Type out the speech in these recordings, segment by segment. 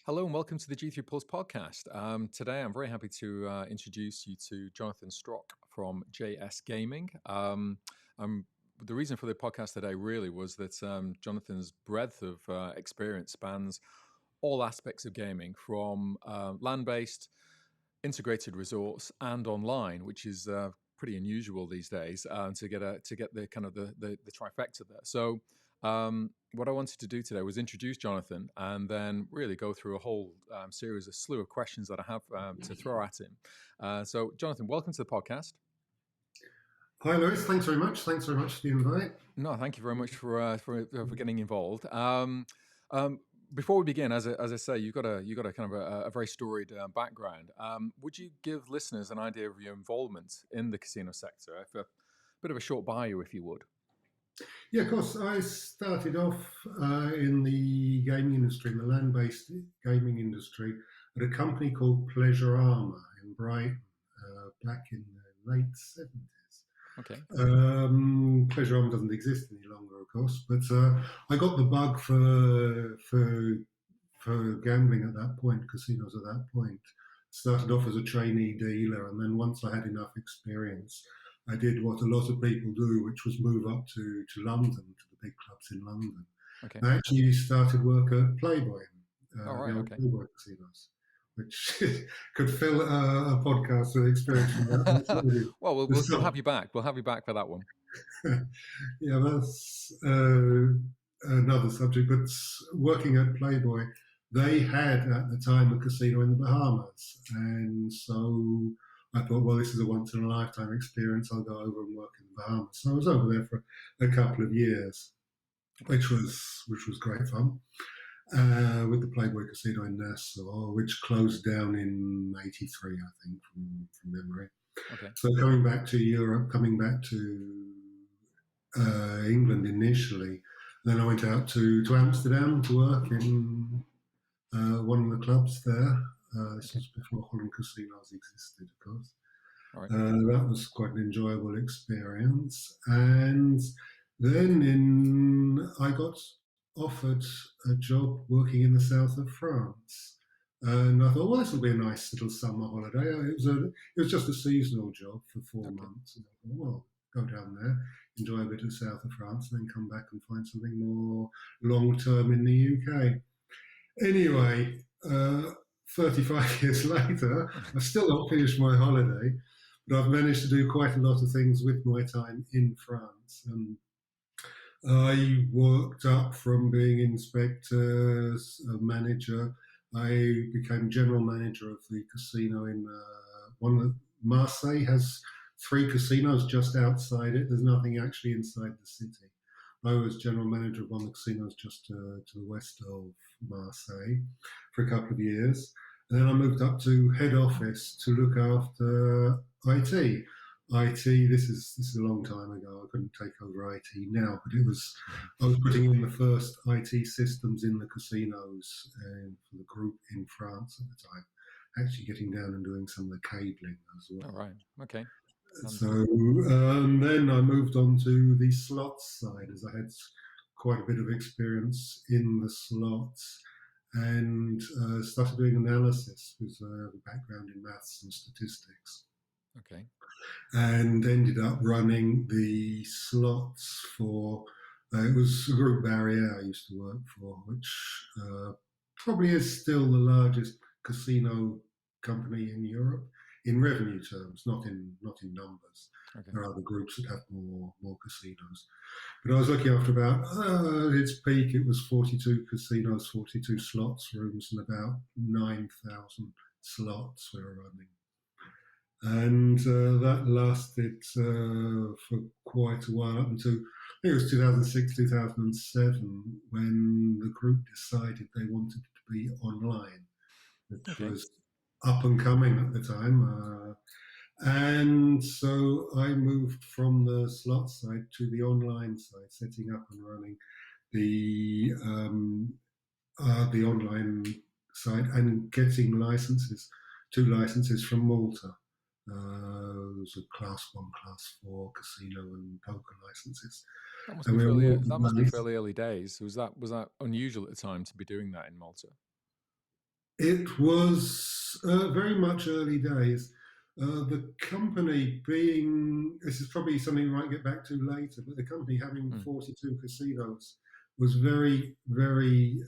Hello and welcome to the G3 Pulse podcast. Today I'm very happy to introduce you to Jonathan Strock from JS Gaming. The reason for the podcast today really was that Jonathan's breadth of experience spans all aspects of gaming, from land-based, integrated resorts, and online, which is pretty unusual these days to get the kind of the trifecta there. So what I wanted to do today was introduce Jonathan and then really go through a whole series of slew of questions that I have to throw at him. So Jonathan, welcome to the podcast. Hi, Lewis. Thanks very much. Thanks very much for the invite. No, thank you very much for getting involved. Before we begin, as I say, you've got a kind of a very storied background. Would you give listeners an idea of your involvement in the casino sector? A bit of a short bio, if you would. Yeah, of course. I started off in the gaming industry, in the land-based gaming industry, at a company called Pleasure Armour in Brighton back in the late 70s. Okay. Pleasure Armour doesn't exist any longer, of course, but I got the bug for gambling at that point, casinos at that point. Started off as a trainee dealer, and then once I had enough experience, I did what a lot of people do, which was move up to London, to the big clubs in London. Okay. I actually started work at Playboy, Playboy casinos, which could fill a podcast with experience from that. Well, we'll have you back. We'll have you back for that one. Yeah, that's another subject. But working at Playboy, they had at the time a casino in the Bahamas, and so I thought, well, this is a once-in-a-lifetime experience. I'll go over and work in the Bahamas. So I was over there for a couple of years, which was great fun. With the Playboy Casino in Nassau, which closed down in '83, I think, from memory. Okay. So coming back to Europe, coming back to England initially, then I went out to Amsterdam to work in one of the clubs there. This was before Holland Casinos existed, of course. Right. That was quite an enjoyable experience. And then I got offered a job working in the south of France. And I thought, well, this will be a nice little summer holiday. It was just a seasonal job for 4 months. And I thought, well, go down there, enjoy a bit of the south of France, and then come back and find something more long-term in the UK. Anyway, 35 years later, I've still not finished my holiday, but I've managed to do quite a lot of things with my time in France. And I worked up from being inspector, manager. I became general manager of the casino in Marseille has 3 casinos just outside it. There's nothing actually inside the city. I was general manager of one of the casinos just to the west of Marseille for a couple of years. And then I moved up to head office to look after IT. This is a long time ago. I couldn't take over IT now, but I was putting in the first IT systems in the casinos for the group in France at the time, actually getting down and doing some of the cabling as well. All right. Okay. So then I moved on to the slots side, as I had quite a bit of experience in the slots, and started doing analysis with a background in maths and statistics. Okay. And ended up running the slots for, it was a group Barrier I used to work for, which probably is still the largest casino company in Europe in revenue terms, not in numbers. Okay. There are other groups that have more casinos. But I was looking after about, at its peak, it was 42 casinos, 42 slots rooms, and about 9,000 slots we were running. And that lasted for quite a while, up until, I think it was 2006, 2007, when the group decided they wanted to be online, which was up and coming at the time. And so I moved from the slot side to the online side, setting up and running the online side and getting 2 licenses from Malta. It was a class 1, class 4 casino and poker licenses. That must be fairly early days. Was that unusual at the time to be doing that in Malta? It was very much early days. The company being, this is probably something we might get back to later, but the company having Mm, 42 casinos was very, very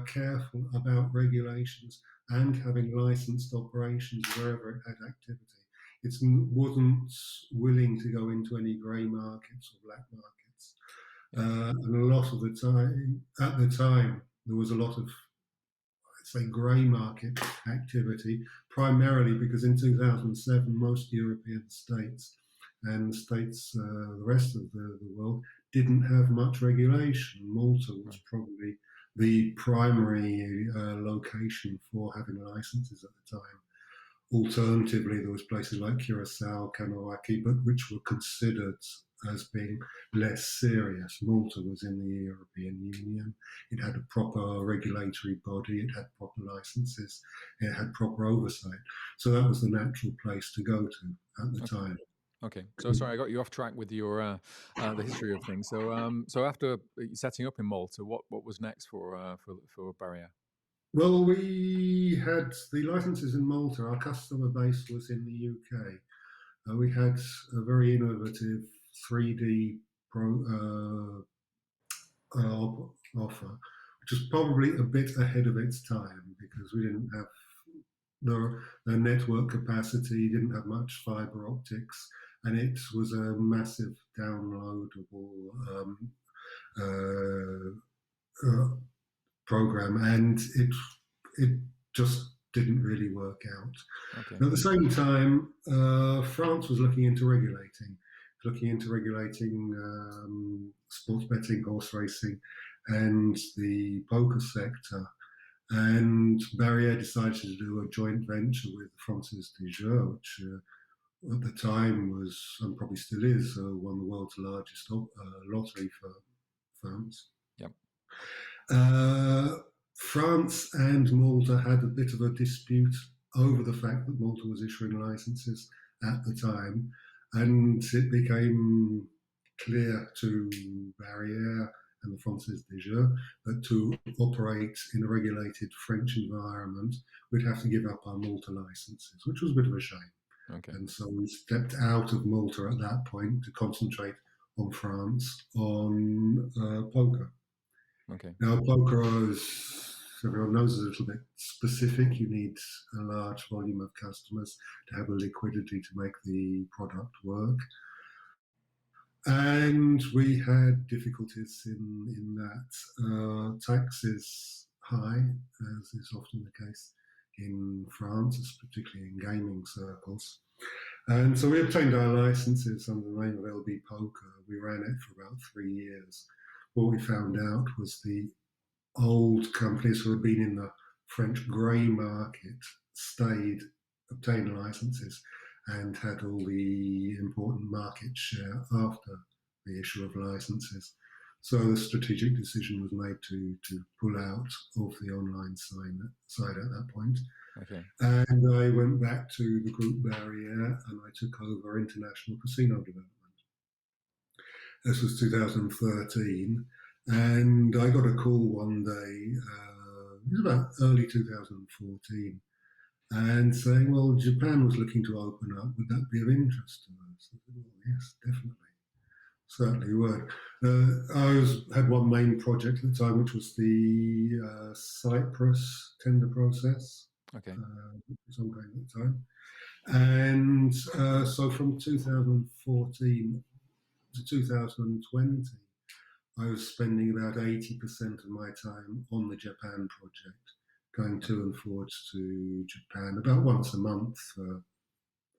careful about regulations and having licensed operations wherever it had activity. It wasn't willing to go into any grey markets or black markets. yeah, And a lot of the time, at the time, there was a lot of, say, grey market activity, primarily because in 2007, most European states and states, the rest of the world, didn't have much regulation. Malta was right, probably the primary location for having licenses at the time. Alternatively, there was places like Curacao, Kanawaki, but which were considered as being less serious. Malta was in the European Union. It had a proper regulatory body. It had proper licenses. It had proper oversight. So that was the natural place to go to at the okay. time. Okay, so sorry, I got you off track with your the history of things. So, so after setting up in Malta, what was next for Barrier? Well, we had the licenses in Malta. Our customer base was in the UK. We had a very innovative 3D offer, which was probably a bit ahead of its time because we didn't have the network capacity, didn't have much fiber optics, and it was a massive downloadable uh, program, and it just didn't really work out. Okay, And at the same time, France was looking into regulating sports betting, horse racing, and the poker sector. And Barrier decided to do a joint venture with Francis des Jeux, which at the time was, and probably still is, one of the world's largest lottery firms. yep, Uh, France and Malta had a bit of a dispute over the fact that Malta was issuing licenses at the time, and it became clear to Barrière and the Française des Jeux that to operate in a regulated French environment, we'd have to give up our Malta licenses, which was a bit of a shame. okay, And so we stepped out of Malta at that point to concentrate on France, on poker. okay, Now, poker, as everyone knows, is a little bit specific. You need a large volume of customers to have a liquidity to make the product work. And we had difficulties in that. Tax is high, as is often the case in France, particularly in gaming circles. And so we obtained our licenses under the name of LB Poker. We ran it for about 3 years. What we found out was the old companies who had been in the French grey market stayed, obtained licenses, and had all the important market share after the issue of licenses. So the strategic decision was made to pull out of the online side at that point. okay, And I went back to the group Barrier and I took over international casino development. This was 2013, and I got a call one day, it was about early 2014, and saying, well, Japan was looking to open up. Would that be of interest to us? I said, well, yes, definitely. Certainly would. Had one main project at the time, which was the Cyprus tender process, okay, which was ongoing at the time. And so from 2014 to 2020, I was spending about 80% of my time on the Japan project, going to and forwards to Japan about once a month for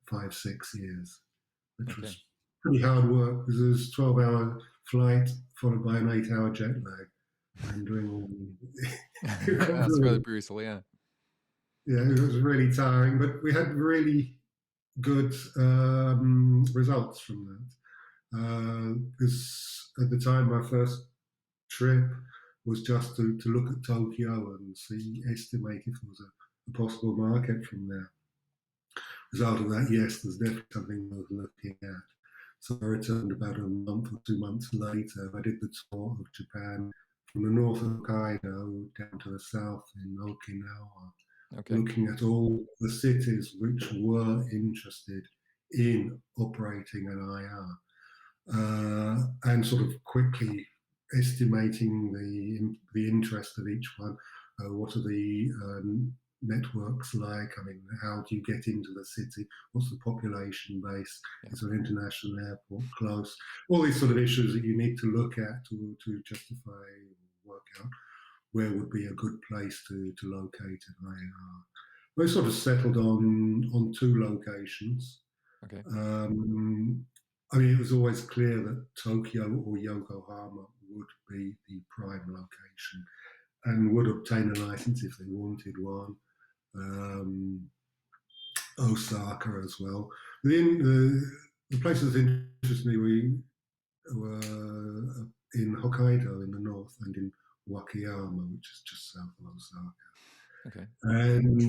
5, 6 years, which okay. was pretty hard work because it was a 12-hour flight followed by an 8-hour jet lag and doing all it got That's really really, brutal, yeah. yeah, it was really tiring, but we had really good results from that. Because at the time, my first trip was just to look at Tokyo and estimate if there was a possible market from there. Result of that, yes, there's definitely something worth looking at. So I returned about a month or 2 months later. I did the tour of Japan from the north of Hokkaido down to the south in Okinawa, Okay. looking at all the cities which were interested in operating an IR, and sort of quickly estimating the interest of each one. What are the networks like? I mean, how do you get into the city? What's the population base? Yeah. Is there an international airport close? All these sort of issues that you need to look at to justify, work out where would be a good place to locate an IR. We sort of settled on two locations. Okay. I mean, it was always clear that Tokyo or Yokohama would be the prime location and would obtain a license if they wanted one. Um, Osaka as well. The places that interested me were in Hokkaido in the north and in Wakayama, which is just south of Osaka. Okay. And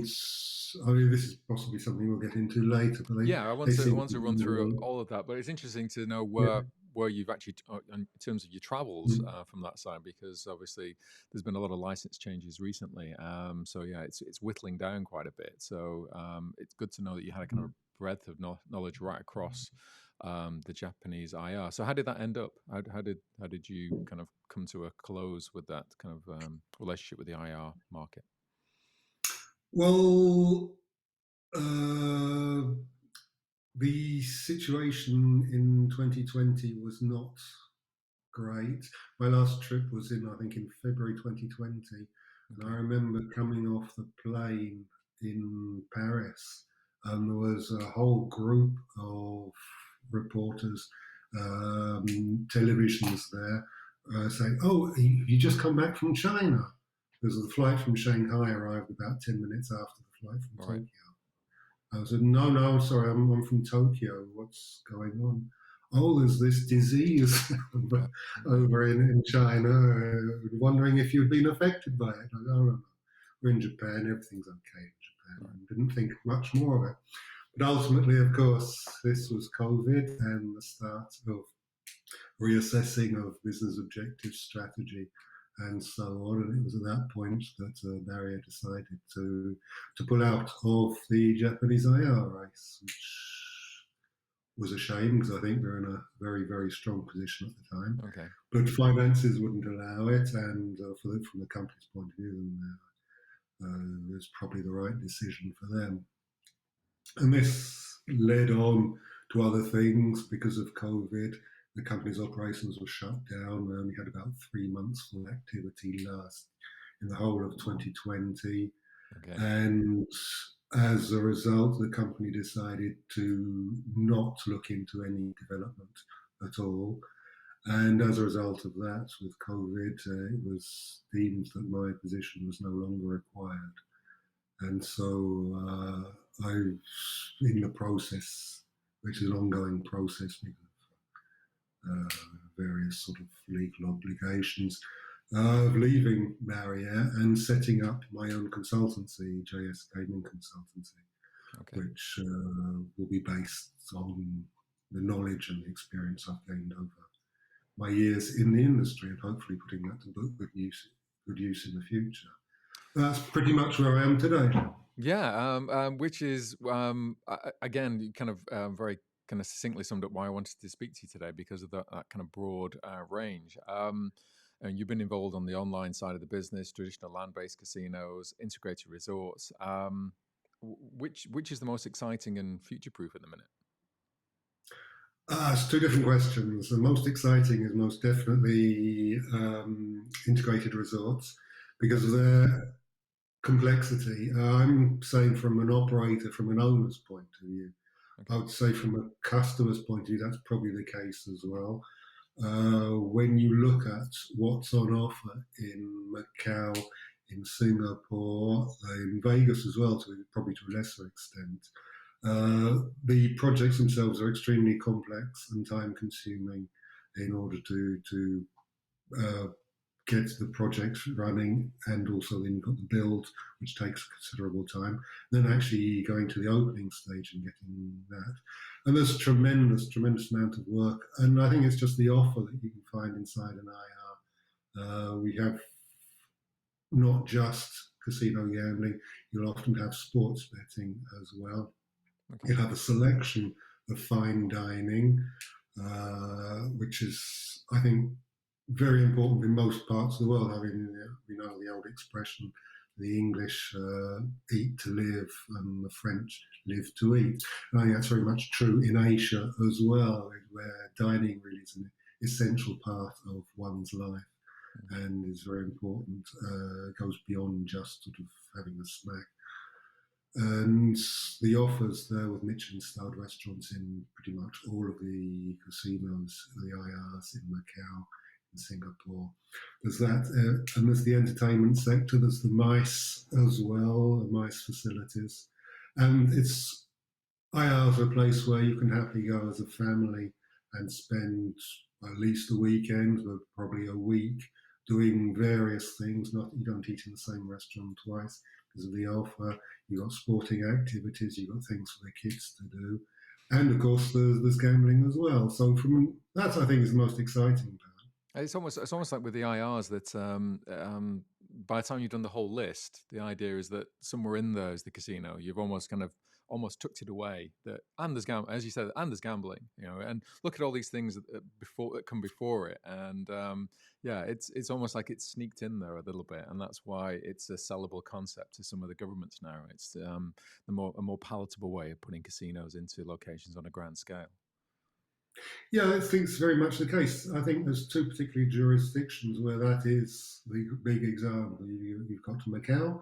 I mean, this is possibly something we'll get into later, but Yeah, I they want to I seem want to to be run through more. all of that, but it's interesting to know Yeah. where you've actually, in terms of your travels Mm. from that side, because obviously there's been a lot of license changes recently. So yeah, it's whittling down quite a bit. So it's good to know that you had a kind of breadth of knowledge right across the Japanese IR. So how did that end up? How did you kind of come to a close with that kind of relationship with the IR market? Well, uh, the situation in 2020 was not great. My last trip was I think, in February 2020. And I Okay. remember coming off the plane in Paris, and there was a whole group of reporters, televisions there, saying, "Oh, you just come back from China." Because the flight from Shanghai arrived about 10 minutes after the flight from All right. Tokyo. I said, no, sorry, I'm from Tokyo. What's going on? Oh, there's this disease Yeah. over in China. Wondering if you've been affected by it. I go, oh, no. We're in Japan. Everything's okay in Right. Japan. Didn't think much more of it. But ultimately, of course, this was COVID and the start of reassessing of business objectives, strategy, and so on. And it was at that point that Daria decided to pull out of the Japanese IR race, which was a shame because I think they're in a very, very strong position at the time. Okay. But finances wouldn't allow it, and from the company's point of view, it was probably the right decision for them. And this led on to other things because of COVID. The company's operations were shut down. We only had about 3 months full activity last in the whole of 2020. Okay. And as a result, the company decided to not look into any development at all. And as a result of that, with COVID, it was deemed that my position was no longer required. And so I'm in the process, which is an ongoing process because of various sort of legal obligations, of leaving Marriott and setting up my own consultancy, JS Gaming Consultancy, Okay. which will be based on the knowledge and the experience I've gained over my years in the industry, and hopefully putting that to good use in the future. That's pretty much where I am today. Yeah, which is again, you kind of very kind of succinctly summed up why I wanted to speak to you today, because of that kind of broad range. And you've been involved on the online side of the business, traditional land-based casinos, integrated resorts. Which is the most exciting and future-proof at the minute? It's two different questions. The most exciting is most definitely integrated resorts because of their complexity. I'm saying from an operator, from an owner's point of view. I Okay. would say from a customer's point of view, that's probably the case as well. When you look at what's on offer in Macau, in Singapore, in Vegas as well, probably to a lesser extent, the projects themselves are extremely complex and time consuming in order to uh, get the projects running, and also then you've got the build, which takes considerable time. Then actually going to the opening stage and getting that. And there's tremendous amount of work. And I think it's just the offer that you can find inside an IR. We have not just casino gambling, you'll often have sports betting as well. Okay. You have a selection of fine dining, which is, I think, very important in most parts of the world. I mean, we know the old expression, the English eat to live and the French live to eat. And I think that's very much true in Asia as well, where dining really is an essential part of one's life and is very important, goes beyond just sort of having a snack. And the offers there with Michelin-starred restaurants in pretty much all of the casinos, the IRs in Macau, in Singapore. There's that, and there's the entertainment sector. There's the MICE as well, the MICE facilities, and it's IRs are a place where you can happily go as a family and spend at least a weekend, but probably a week, doing various things. Not you don't eat in the same restaurant twice because of the offer. You've got sporting activities, you've got things for the kids to do. And of course, there's gambling as well. So from that, I think is the most exciting part. It's almost like with the IRs that by the time you've done the whole list, the idea is that somewhere in there is the casino. You've almost tucked it away. And there's as you said, and there's gambling. And look at all these things that come before it, and yeah, it's almost like it's sneaked in there a little bit, and that's why it's a sellable concept to some of the governments now. It's a more palatable way of putting casinos into locations on a grand scale. Yeah, I think it's very much the case. I think there's two particular jurisdictions where that is the big example. You've got Macau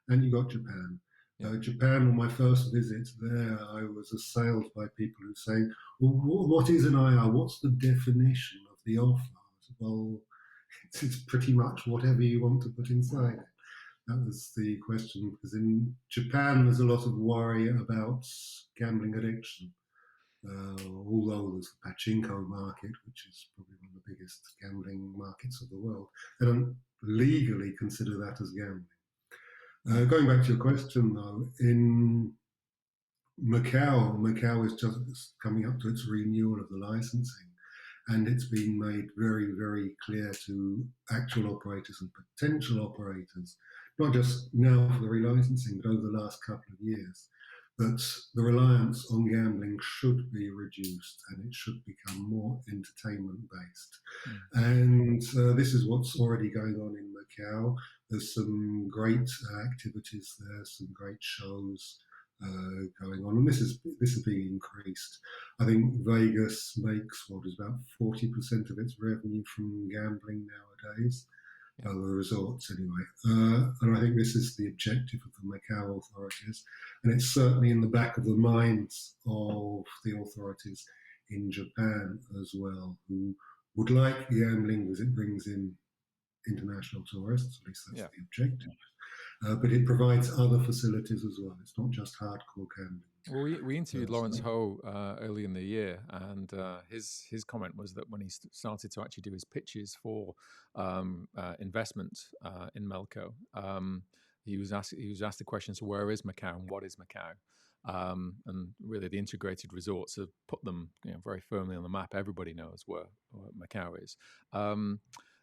and you've got Japan. Yeah. Japan, on my first visit there, I was assailed by people who say, well, what is an IR? What's the definition of the offer? Well, it's pretty much whatever you want to put inside it. That was the question, because in Japan, there's a lot of worry about gambling addiction. Although there's the pachinko market, which is probably one of the biggest gambling markets of the world, they don't legally consider that as gambling. Going back to your question, though, in Macau is just coming up to its renewal of the licensing, and it's been made very, very clear to actual operators and potential operators, not just now for the relicensing, but over the last couple of years, that the reliance on gambling should be reduced and it should become more entertainment based. And this is what's already going on in Macau. There's some great activities there, some great shows going on, and this is being increased. I think Vegas makes what is about 40% of its revenue from gambling nowadays. The resorts anyway. And I think this is the objective of the Macau authorities. And it's certainly in the back of the minds of the authorities in Japan as well, who would like gambling because it brings in international tourists, at least that's the objective. But it provides other facilities as well. It's not just hardcore gambling. Well, we interviewed Lawrence Ho early in the year, and his comment was that when he started to actually do his pitches for investment in Melco, he was asked the question: so where is Macau and what is Macau? And really, the integrated resorts have put them very firmly on the map. Everybody knows where Macau is.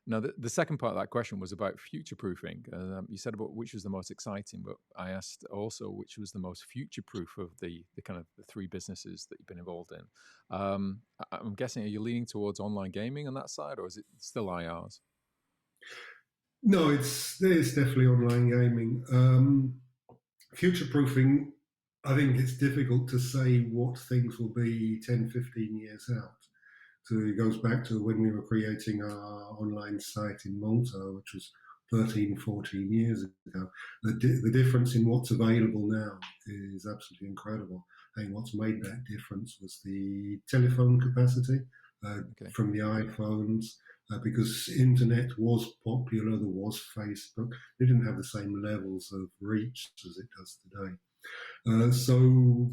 Now, the second part of that question was about future-proofing. You said about which was the most exciting, but I asked also which was the most future-proof of the kind of the three businesses that you've been involved in. I'm guessing, are you leaning towards online gaming on that side, or is it still IRs? No, there's definitely online gaming. Future-proofing, I think it's difficult to say what things will be 10, 15 years out. So it goes back to when we were creating our online site in Malta, which was 13, 14 years ago. The difference in what's available now is absolutely incredible. I think what's made that difference was the telephone capacity from the iPhones, because internet was popular, there was Facebook. It didn't have the same levels of reach as it does today. So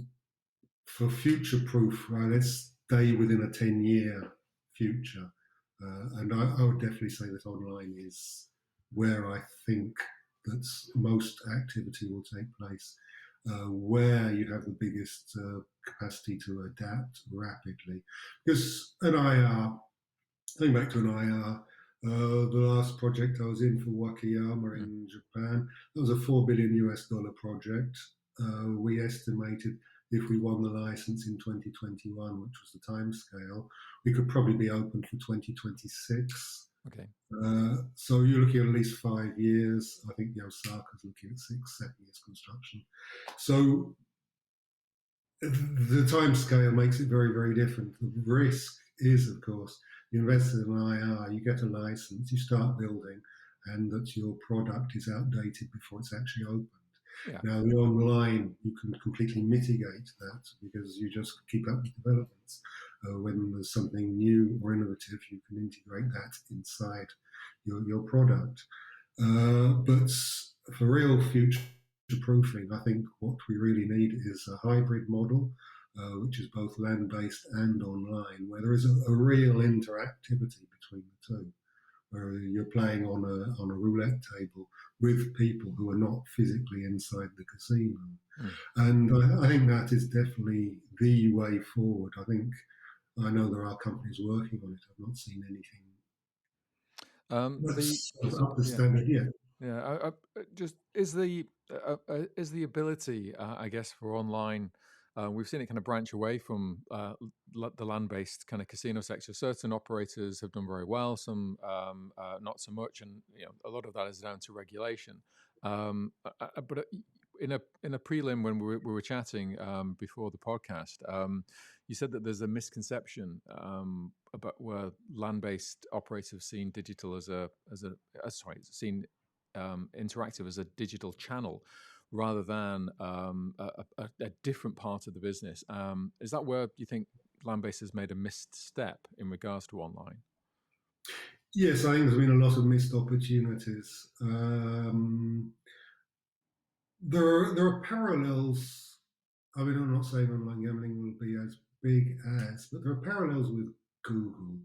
for future-proof, let's stay within a 10-year future. And I would definitely say that online is where I think that most activity will take place, where you have the biggest capacity to adapt rapidly. Because an IR, going back to an IR, The last project I was in for Wakayama Mm. in Japan, that was a $4 billion project. We estimated if we won the license in 2021, which was the timescale, we could probably be open for 2026. Okay. So you're looking at least 5 years. I think the Osaka's looking at 6, 7 years construction. So the time scale makes it very, very different. The risk is, of course, you invest in an IR, you get a license, you start building, and that your product is outdated before it's actually opened. Yeah. Now, the online, you can completely mitigate that because you just keep up with developments. When there's something new or innovative, you can integrate that inside your product. But for real future proofing, I think what we really need is a hybrid model, which is both land-based and online, where there is a real interactivity between the two, where you're playing on a roulette table with people who are not physically inside the casino. Mm. And I think that is definitely the way forward. I know there are companies working on it. I've not seen anything The that's up to yeah. standard yet. Yeah, just is the ability, I guess, for online. We've seen it kind of branch away from the land-based kind of casino sector. Certain operators have done very well, some not so much, and a lot of that is down to regulation. But in a prelim when we were chatting before the podcast, you said that there's a misconception about where land-based operators have seen digital seen interactive as a digital channel rather than a different part of the business. Is that where you think land-based has made a misstep in regards to online? Yes, I think there's been a lot of missed opportunities. There are parallels. I mean, I'm not saying online gambling will be as big as, but there are parallels with Google.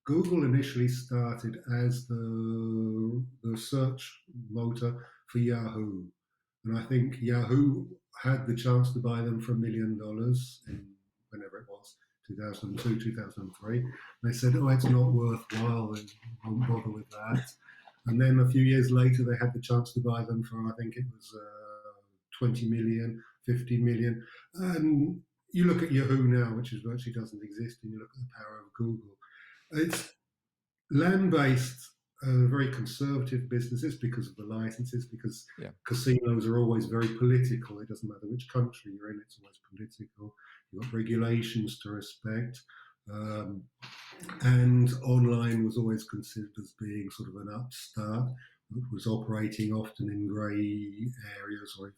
Google initially started as the search motor for Yahoo, and I think Yahoo had the chance to buy them for $1 million in whenever it was, 2002, 2003. They said, "Oh, it's not worthwhile. They won't bother with that." And then a few years later, they had the chance to buy them for, I think it was 20 million, 50 million. And you look at Yahoo now, which virtually doesn't exist, and you look at the power of Google. It's land-based, very conservative businesses because of the licenses, because Yeah. casinos are always very political. It doesn't matter which country you're in, it's always political. You've got regulations to respect. Um, and online was always considered as being sort of an upstart, which was operating often in grey areas or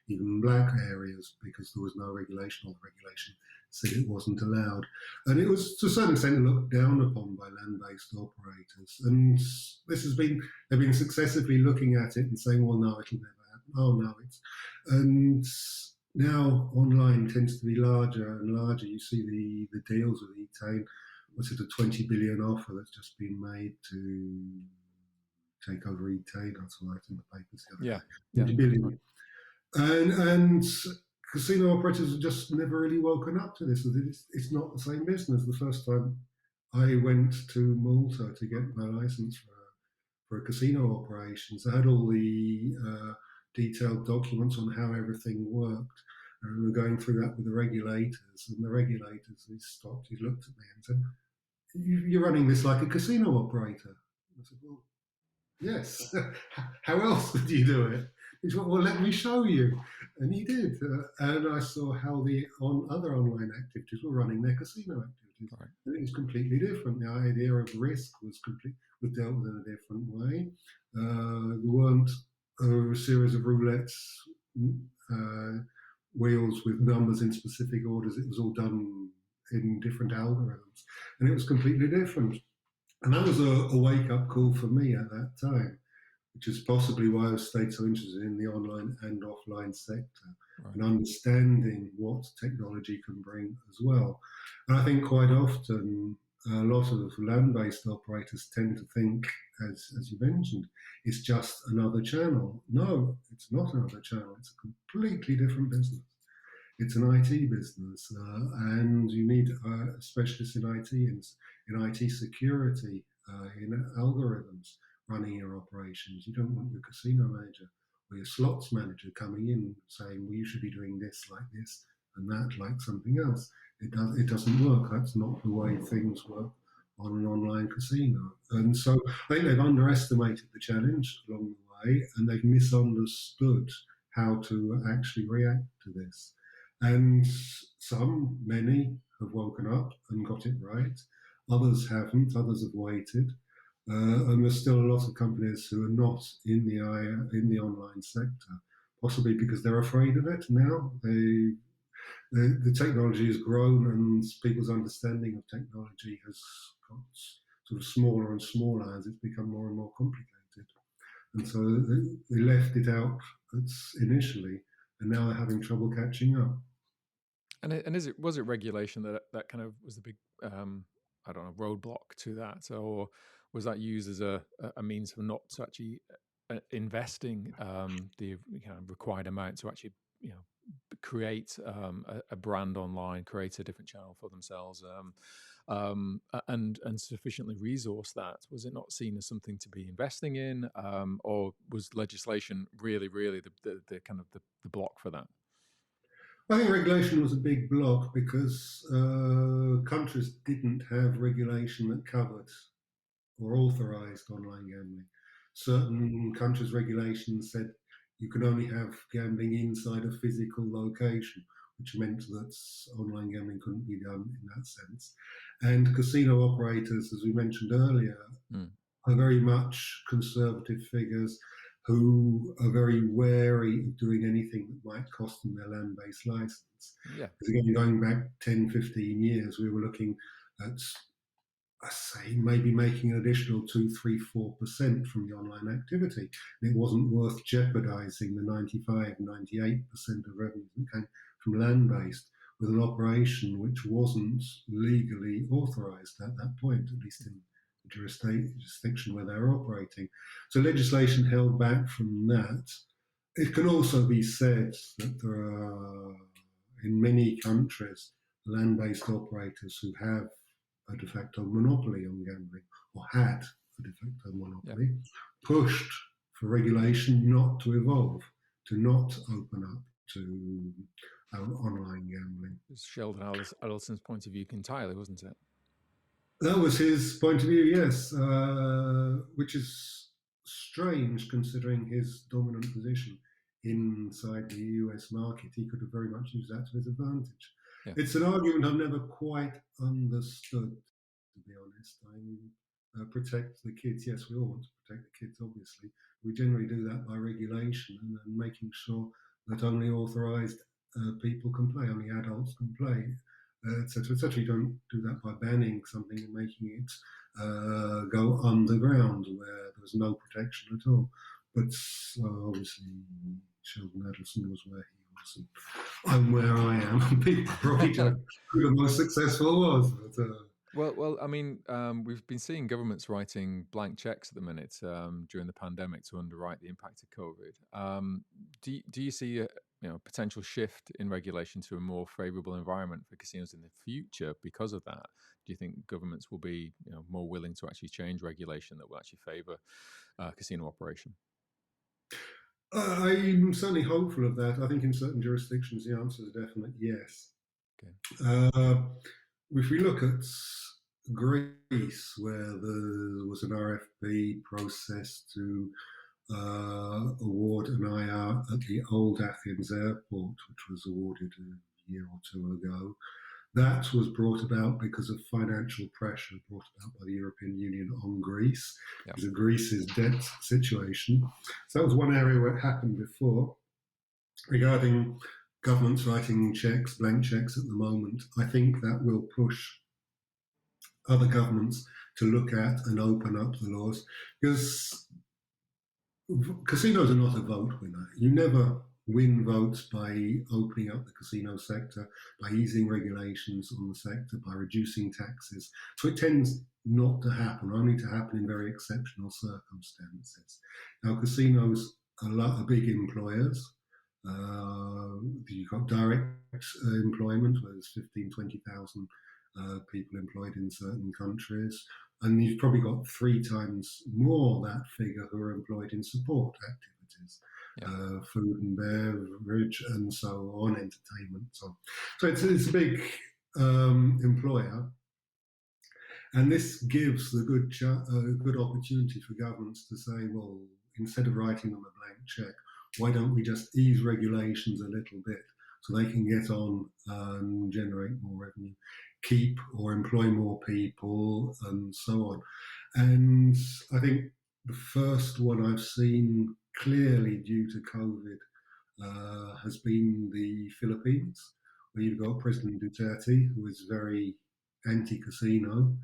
even black areas because there was no regulation, or the regulation said it wasn't allowed. And it was to a certain extent looked down upon by land-based operators. And they've been successively looking at it and saying, well, no, it'll never happen. Oh, no, and now online tends to be larger and larger. You see the deals with Etain. Was it a 20 billion offer that's just been made to take over Etain? I saw that in the papers the other Yeah. day. Yeah. 20 billion. And casino operators have just never really woken up to this. It's not the same business. The first time I went to Malta to get my license for a casino operations, I had all the detailed documents on how everything worked. And we were going through that with the regulators, and the regulators, he looked at me and said, "You're running this like a casino operator." I said, "Well, yes. How else would you do it?" He said, "Well, let me show you." And he did. And I saw how the other online activities were running their casino activities. Right. And it was completely different. The idea of risk was dealt with in a different way. There weren't a series of roulettes, wheels with numbers in specific orders. It was all done in different algorithms. And it was completely different. And that was a wake up call for me at that time, which is possibly why I've stayed so interested in the online and offline sector Right. and understanding what technology can bring as well. And I think quite often a lot of land-based operators tend to think, as you mentioned, it's just another channel. No, it's not another channel. It's a completely different business. It's an IT business, and you need specialists in IT and in IT security in algorithms running your operations. You don't want your casino manager or your slots manager coming in saying, well, you should be doing this like this and that like something else. It doesn't work. That's not the way things work on an online casino. And so I think they've underestimated the challenge along the way, and they've misunderstood how to actually react to this. And many have woken up and got it right. Others haven't. Others have waited. And there's still a lot of companies who are not in the online sector, possibly because they're afraid of it now. The technology has grown, and people's understanding of technology has got sort of smaller and smaller as it's become more and more complicated. And so they left it out initially, and now they're having trouble catching up. And was it regulation that kind of was the big I don't know, roadblock to that, or was that used as a means for not to actually investing the required amount to actually create a brand online, create a different channel for themselves, and sufficiently resource that? Was it not seen as something to be investing in, or was legislation really the kind of the block for that? I think regulation was a big block because countries didn't have regulation that covered or authorized online gambling. Certain countries' regulations said you could only have gambling inside a physical location, which meant that online gambling couldn't be done in that sense. And casino operators, as we mentioned earlier, are very much conservative figures who are very wary of doing anything that might cost them their land-based license. Yeah. Because again, going back 10, 15 years, we were looking at, I say, maybe making an additional 2, 3, 4% from the online activity. And it wasn't worth jeopardizing the 95, 98% of revenue that came from land-based with an operation which wasn't legally authorized at that point, at least in the jurisdiction where they're operating. So legislation held back from that. It can also be said that there are, in many countries, land-based operators who have a de facto monopoly on gambling, or had a de facto monopoly, pushed for regulation not to evolve, to not open up to online gambling. It was Sheldon Adelson's point of view entirely, wasn't it? That was his point of view, yes, which is strange considering his dominant position inside the US market. He could have very much used that to his advantage. Yeah. It's an argument I've never quite understood, to be honest. Protect the kids. Yes, we all want to protect the kids, obviously. We generally do that by regulation and making sure that only authorized people can play, only adults can play, etc. etc. You don't do that by banning something and making it go underground where there's no protection at all. But obviously, Sheldon Adelson was where he was, and I'm where I am. People probably judge who the most successful was. But, well, I mean, we've been seeing governments writing blank checks at the minute during the pandemic to underwrite the impact of COVID. Do you see a potential shift in regulation to a more favourable environment for casinos in the future because of that? Do you think governments will be more willing to actually change regulation that will actually favour casino operation? I'm certainly hopeful of that. I think in certain jurisdictions the answer is a definite yes. Okay. If we look at Greece, where there was an RFP process to award an IR at the old Athens airport, which was awarded a year or two ago, that was brought about because of financial pressure brought about by the European Union on Greece, because of Greece's debt situation. So that was one area where it happened before. Regarding governments writing checks, blank checks at the moment, I think that will push other governments to look at and open up the laws, because casinos are not a vote winner. You never win votes by opening up the casino sector, by easing regulations on the sector, by reducing taxes. So it tends not to happen, only to happen in very exceptional circumstances. Now, casinos are big employers. You've got direct employment, where there's 15,000, 20,000 people employed in certain countries. and you've probably got 3 times more that figure who are employed in support activities, Yeah. food and beverage, and so on, entertainment. So it's a big employer, and this gives the good opportunity for governments to say, well, instead of writing them a blank check, why don't we just ease regulations a little bit so they can get on and generate more revenue, keep or employ more people, and so on. And I think the first one I've seen clearly due to COVID has been the Philippines, where you've got President Duterte, who is very anti-casino.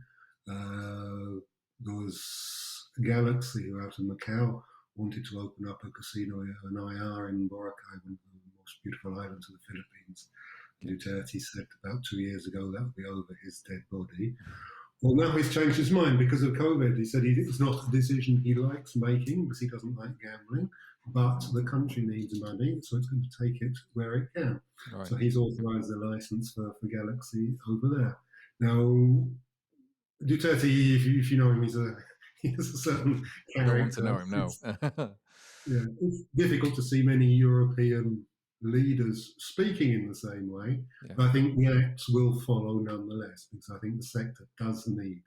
There was Galaxy, who out in Macau wanted to open up a casino, an IR in Boracay, one of the most beautiful islands of the Philippines. Okay. Duterte said about 2 years ago that would be over his dead body. Well, now he's changed his mind because of COVID. He said it's not a decision he likes making because he doesn't like gambling, but the country needs money, so it's going to take it where it can. Right. So he's authorised the license for Galaxy over there. Now, Duterte, if you know him, he has a certain I don't want to character. know him. No. Yeah, it's difficult to see many European leaders speaking in the same way, Yeah. but I think the acts will follow nonetheless because I think the sector does need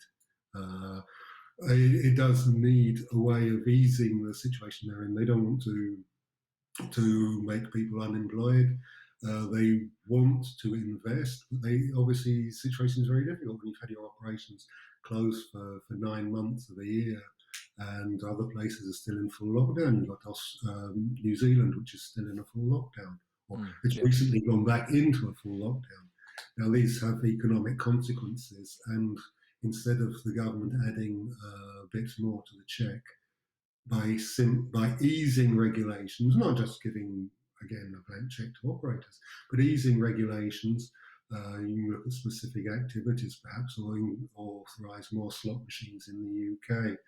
it does need a way of easing the situation they're in. They don't want to make people unemployed. They want to invest, but they obviously the situation is very difficult when you've had your operations closed for 9 months of the year, and other places are still in full lockdown. You've got New Zealand, which is still in a full lockdown, or it's Yeah. recently gone back into a full lockdown. Now these have economic consequences, and instead of the government adding a bit more to the check by easing regulations, not just giving again a blank check to operators, but easing regulations. You can look at specific activities, perhaps, or authorise more slot machines in the UK,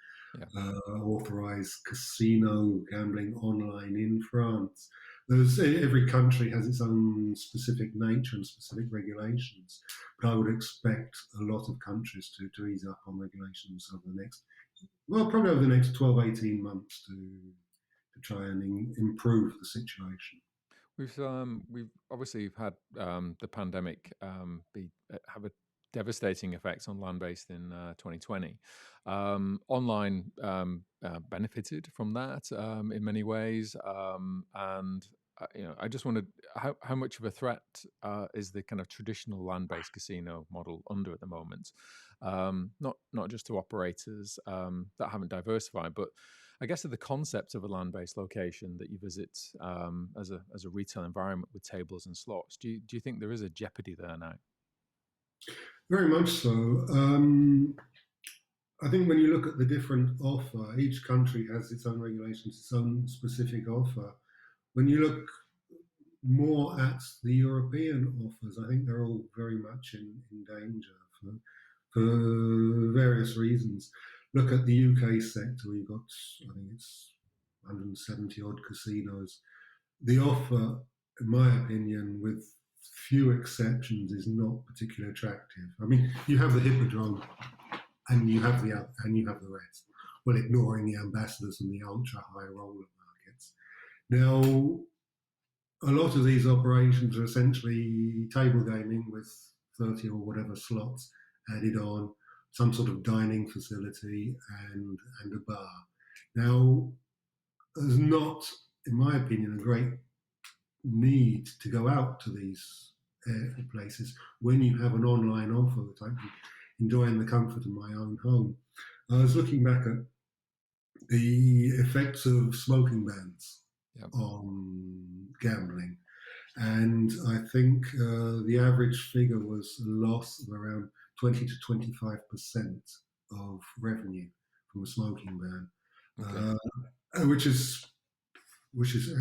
authorise casino gambling online in France. Every country has its own specific nature and specific regulations, but I would expect a lot of countries to ease up on regulations over the next, well, probably over the next 12, 18 months to try and improve the situation. We've obviously had the pandemic have a devastating effect on land-based in 2020. Online benefited from that in many ways, and I just wondered how much of a threat is the kind of traditional land-based casino model under at the moment? Not just to operators that haven't diversified, but I guess the concept of a land-based location that you visit as a retail environment with tables and slots. Do you think there is a jeopardy there now? Very much so. I think when you look at the different offer, each country has its own regulations, its own specific offer. When you look more at the European offers, I think they're all very much in danger for various reasons. Look at the UK sector, we've got, I think it's 170 odd casinos. The offer, in my opinion, with few exceptions, is not particularly attractive. I mean, you have the Hippodrome and you have the rest. Well, ignoring the ambassadors and the ultra high roller markets. Now, a lot of these operations are essentially table gaming with 30 or whatever slots added on, some sort of dining facility and a bar. Now, there's not, in my opinion, a great need to go out to these places when you have an online offer that I can enjoy in the comfort of my own home. I was looking back at the effects of smoking bans on gambling, and I think the average figure was a loss of around 20 to 25% of revenue from a smoking ban, which is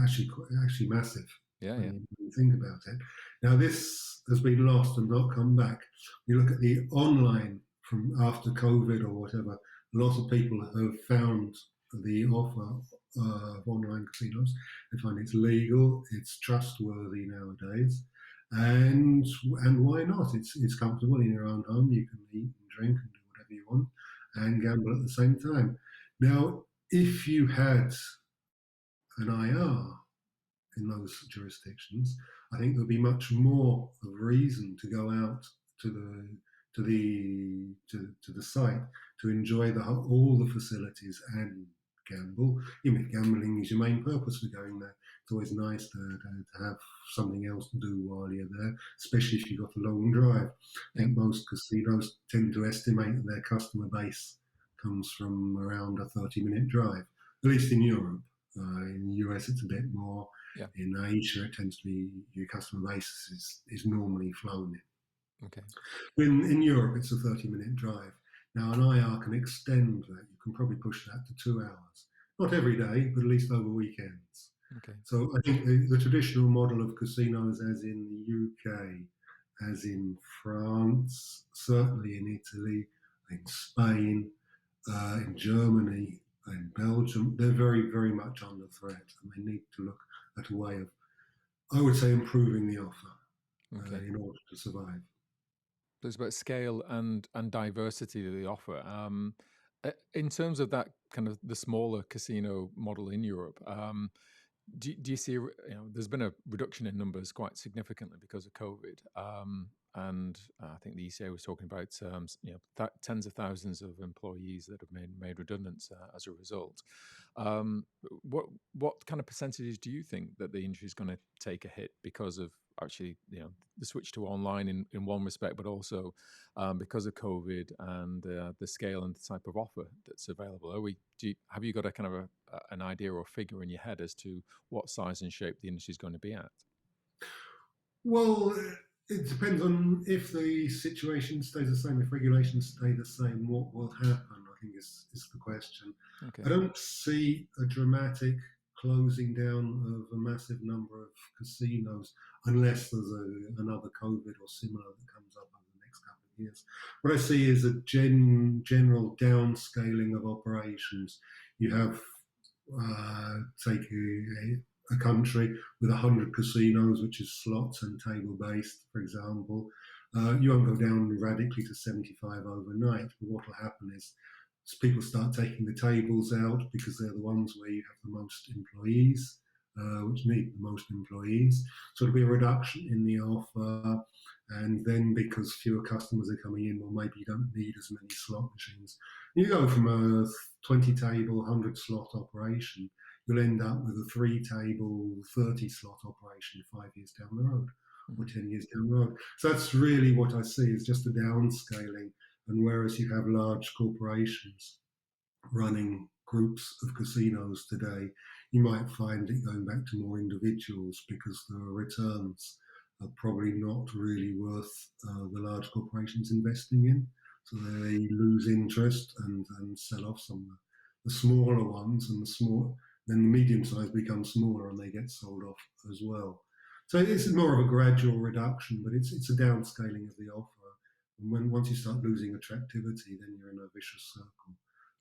actually massive. When you think about it. Now this has been lost and not come back. You look at the online from after COVID or whatever. A lot of people have found the offer of online casinos. They find it's legal, it's trustworthy nowadays, and why not? It's comfortable in your own home. You can eat and drink and do whatever you want, and gamble at the same time. Now, if you had an IR in those jurisdictions, I think there'll be much more of reason to go out to the site to enjoy all the facilities and gamble. Even if gambling is your main purpose for going there, it's always nice to have something else to do while you're there, especially if you've got a long drive. I think most casinos tend to estimate that their customer base comes from around a 30-minute drive, at least in Europe. In the US, it's a bit more. Yeah. In Asia, it tends to be your customer base is normally flown in. Okay. In Europe, it's a 30-minute drive. Now, an IR can extend that. You can probably push that to 2 hours. Not every day, but at least over weekends. Okay. So I think the traditional model of casinos, as in the UK, as in France, certainly in Italy, in Spain, in Germany, in Belgium, they're very, very much under threat, and they need to look at a way of, I would say, improving the offer in order to survive. So it's about scale and diversity of the offer. In terms of that kind of the smaller casino model in Europe, do you see, there's been a reduction in numbers quite significantly because of COVID. And I think the ECA was talking about, tens of thousands of employees that have made redundant as a result. What kind of percentages do you think that the industry is going to take a hit because of actually, the switch to online in one respect, but also because of COVID and the scale and the type of offer that's available? Have you got a kind of an idea or figure in your head as to what size and shape the industry is going to be at? Well, it depends on if the situation stays the same, if regulations stay the same, what will happen, I think is the question. Okay. I don't see a dramatic closing down of a massive number of casinos unless there's another COVID or similar that comes up over the next couple of years. What I see is a general downscaling of operations. You have, take a country with 100 casinos, which is slots and table based, for example. You won't go down radically to 75 overnight, but what will happen is people start taking the tables out because they're the ones where you have the most employees, which need the most employees. So it'll be a reduction in the offer. And then because fewer customers are coming in, well, maybe you don't need as many slot machines. You go from a 20 table, 100 slot operation, you'll end up with a 3-table, 30 slot operation 5 years down the road or 10 years down the road. So that's really what I see is just a downscaling. And whereas you have large corporations running groups of casinos today, you might find it going back to more individuals because the returns are probably not really worth the large corporations investing in. So they lose interest and sell off some of the smaller ones, and then the medium size becomes smaller and they get sold off as well. So it's more of a gradual reduction, but it's a downscaling of the offer. And once you start losing attractivity, then you're in a vicious circle.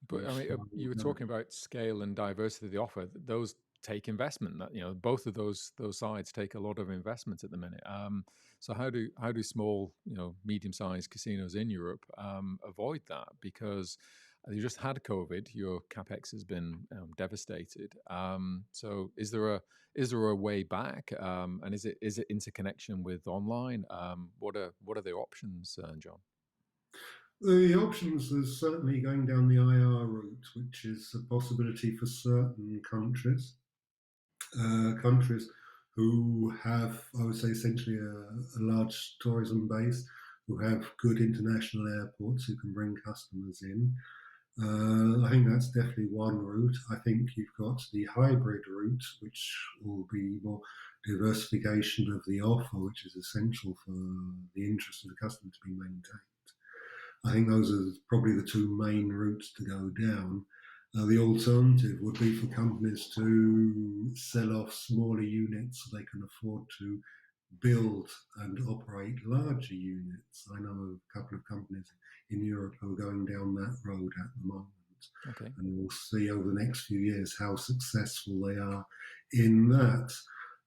But I mean, you were talking about scale and diversity of the offer. Those take investment. That both of those sides take a lot of investment at the minute. So how do small, medium-sized casinos in Europe avoid that? Because you just had COVID, your capex has been devastated. So is there a way back? And is it interconnection with online? What are the options, John? The options is certainly going down the IR route, which is a possibility for certain countries. Countries who have, I would say, essentially a large tourism base, who have good international airports who can bring customers in. I think that's definitely one route. I think you've got the hybrid route, which will be more diversification of the offer, which is essential for the interest of the customer to be maintained. I think those are probably the two main routes to go down. The alternative would be for companies to sell off smaller units so they can afford to build and operate larger units. I know a couple of companies in Europe who are going down that road at the moment. Okay. And we'll see over the next few years how successful they are in that.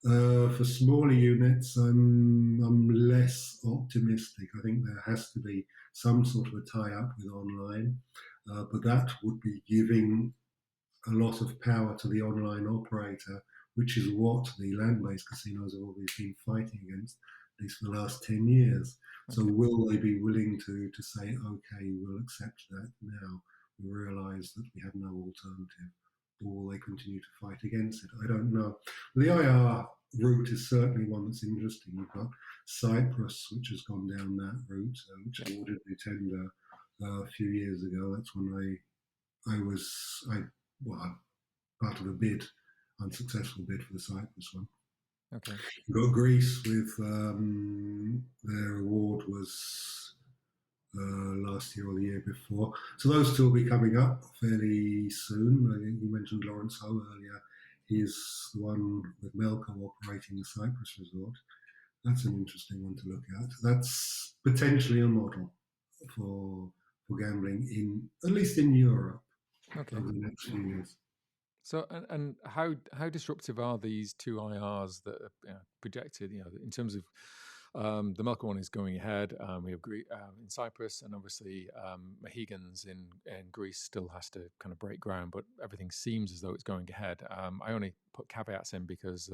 For smaller units, I'm less optimistic. I think there has to be some sort of a tie-up with online. but that would be giving a lot of power to the online operator, which is what the land-based casinos have always been fighting against, at least for the last 10 years. So Okay. will they be willing to say, okay, we'll accept that now? We realise that we have no alternative. Or will they continue to fight against it? I don't know. The IR route is certainly one that's interesting. You've got Cyprus, which has gone down that route, which Yeah. awarded the tender a few years ago. That's when I part of a bid, unsuccessful bid for the Cyprus one. Okay. You've got Greece with their award was last year or the year before. So those two will be coming up fairly soon. I think you mentioned Lawrence Ho earlier. He's the one with Melco operating the Cyprus resort. That's an interesting one to look at. That's potentially a model for gambling in at least in Europe Okay. over the next few years. So, and how disruptive are these two IRs that are projected? In terms of the Melka one is going ahead. We have in Cyprus, and obviously Mohegans in Greece still has to kind of break ground, but everything seems as though it's going ahead. I only put caveats in because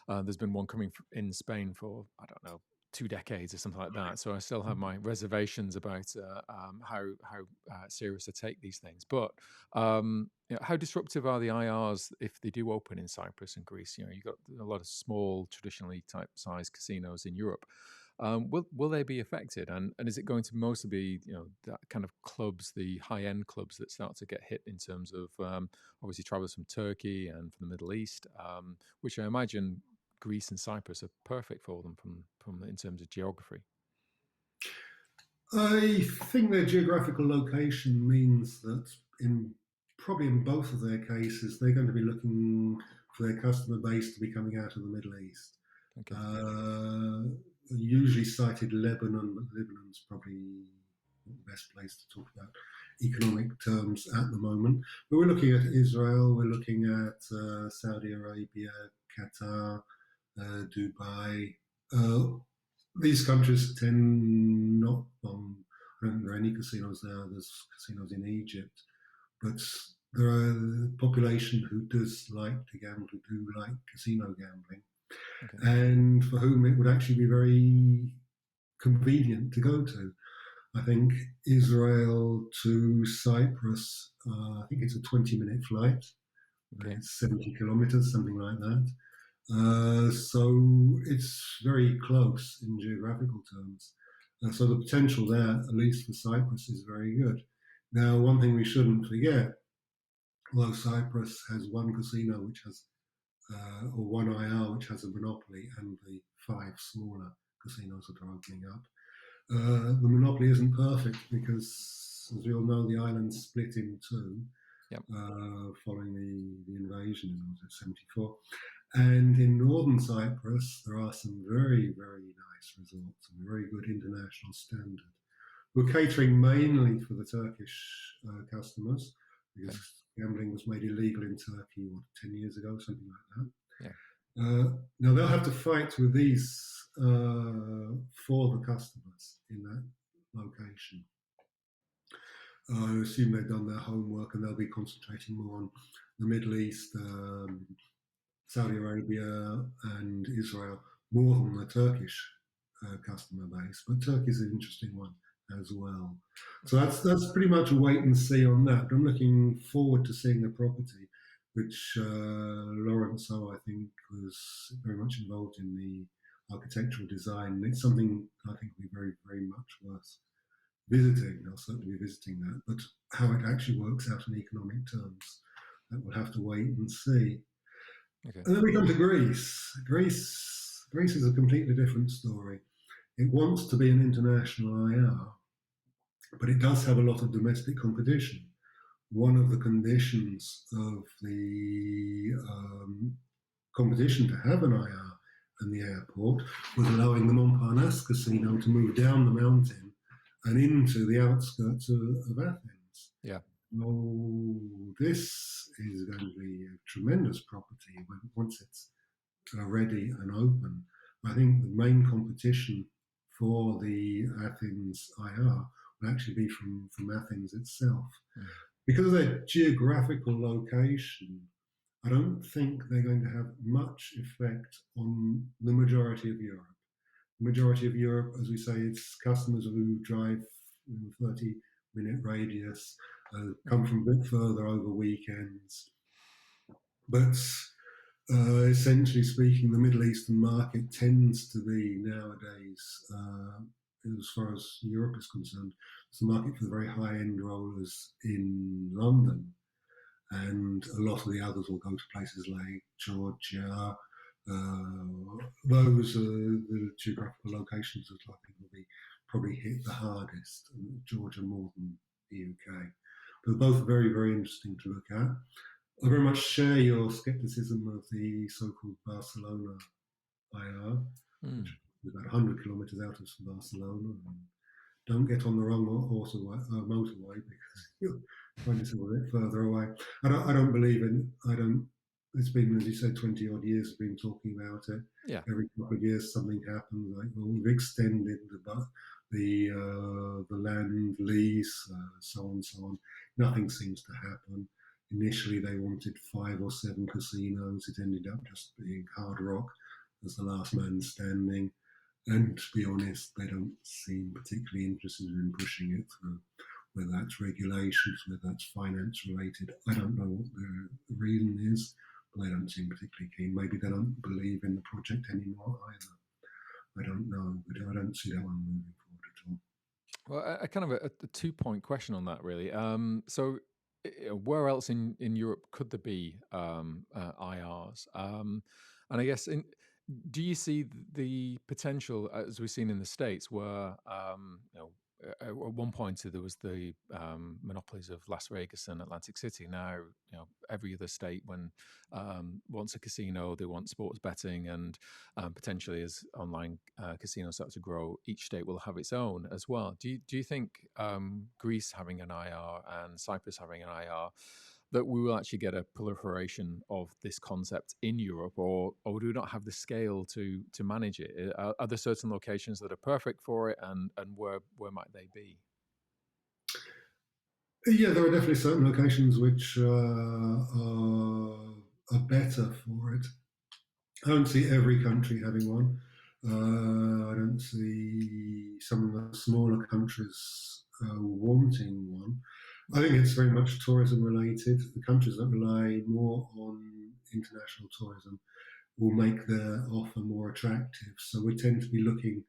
there's been one coming in Spain for, I don't know, 2 decades or something like that. So I still have my reservations about how serious to take these things. But how disruptive are the IRs if they do open in Cyprus and Greece? You've got a lot of small, traditionally type sized casinos in Europe. Will they be affected? And is it going to mostly be that kind of clubs, the high end clubs that start to get hit in terms of obviously travelers from Turkey and from the Middle East, which I imagine Greece and Cyprus are perfect for them from in terms of geography. I think their geographical location means that probably in both of their cases, they're going to be looking for their customer base to be coming out of the Middle East. Okay. Usually cited Lebanon, but Lebanon's probably not the best place to talk about economic terms at the moment. But we're looking at Israel, we're looking at Saudi Arabia, Qatar, Dubai. These countries tend not I don't think there are any casinos there. There's casinos in Egypt, but there are a population who does like to gamble, who do like casino gambling, Okay. and for whom it would actually be very convenient to go to. I think Israel to Cyprus, I think it's a 20-minute flight. Okay. It's 70 kilometers, something like that. So it's very close in geographical terms. So the potential there, at least for Cyprus, is very good. Now, one thing we shouldn't forget, although Cyprus has one casino which has, or one IR which has a monopoly, and the 5 smaller casinos that are opening up, the monopoly isn't perfect because, as we all know, the island's split in two. Yep. Following the invasion in 1974. And in northern Cyprus, there are some very, very nice resorts and very good international standard. We're catering mainly for the Turkish customers because gambling was made illegal in Turkey, 10 years ago, something like that. Yeah. Now they'll have to fight with these for the customers in that location. I assume they've done their homework and they'll be concentrating more on the Middle East, Saudi Arabia, and Israel more than the Turkish customer base. But Turkey's an interesting one as well. So that's pretty much a wait and see on that. But I'm looking forward to seeing the property, which Lawrence Ho, I think, was very much involved in the architectural design. It's something I think will be very, very much worth visiting. I'll certainly be visiting that, but how it actually works out in economic terms, that we'll have to wait and see. Okay. And then we come to Greece. Greece is a completely different story. It wants to be an international IR, but it does have a lot of domestic competition. One of the conditions of the competition to have an IR in the airport was allowing the Montparnasse casino to move down the mountain and into the outskirts of Athens. Yeah. Oh, this is going to be a tremendous property once it's ready and open. I think the main competition for the Athens IR will actually be from Athens itself. Mm. Because of their geographical location, I don't think they're going to have much effect on the majority of Europe. The majority of Europe, as we say, it's customers who drive in a 30-minute radius, come from a bit further over weekends. But essentially speaking, the Middle Eastern market tends to be nowadays, as far as Europe is concerned, it's the market for the very high-end rollers in London, and a lot of the others will go to places like Georgia. Those are the geographical locations that I think will be probably hit the hardest. Georgia more than the UK, but both very, very interesting to look at. I very much share your skepticism of the so-called Barcelona IR, which is about 100 kilometres out of Barcelona. And don't get on the wrong motorway because you'll find yourself a bit further away. I don't believe in. I don't. It's been, as you said, 20 odd years. We've been talking about it. Yeah. Every couple of years, something happens. Like, well, we've extended the land lease, so on and so on. Nothing seems to happen. Initially, they wanted 5 or 7 casinos. It ended up just being Hard Rock as the last man standing. And to be honest, they don't seem particularly interested in pushing it through, whether that's regulations, whether that's finance related. I don't know what the reason is, but they don't seem particularly keen. Maybe they don't believe in the project anymore either. I don't know, but I don't see that one moving forward at all. Well, a kind of a 2-point question on that, really. So, where else in Europe could there be IRs? And I guess, do you see the potential, as we've seen in the States, where at one point there was the monopolies of Las Vegas and Atlantic City. Now, every other state, when wants a casino, they want sports betting, and potentially as online casinos start to grow, each state will have its own as well. Do you think Greece having an IR and Cyprus having an IR, that we will actually get a proliferation of this concept in Europe, or do we not have the scale to manage it? Are there certain locations that are perfect for it, and where might they be? Yeah, there are definitely certain locations which are better for it. I don't see every country having one. I don't see some of the smaller countries wanting one. I think it's very much tourism related. The countries that rely more on international tourism will make their offer more attractive. So we tend to be looking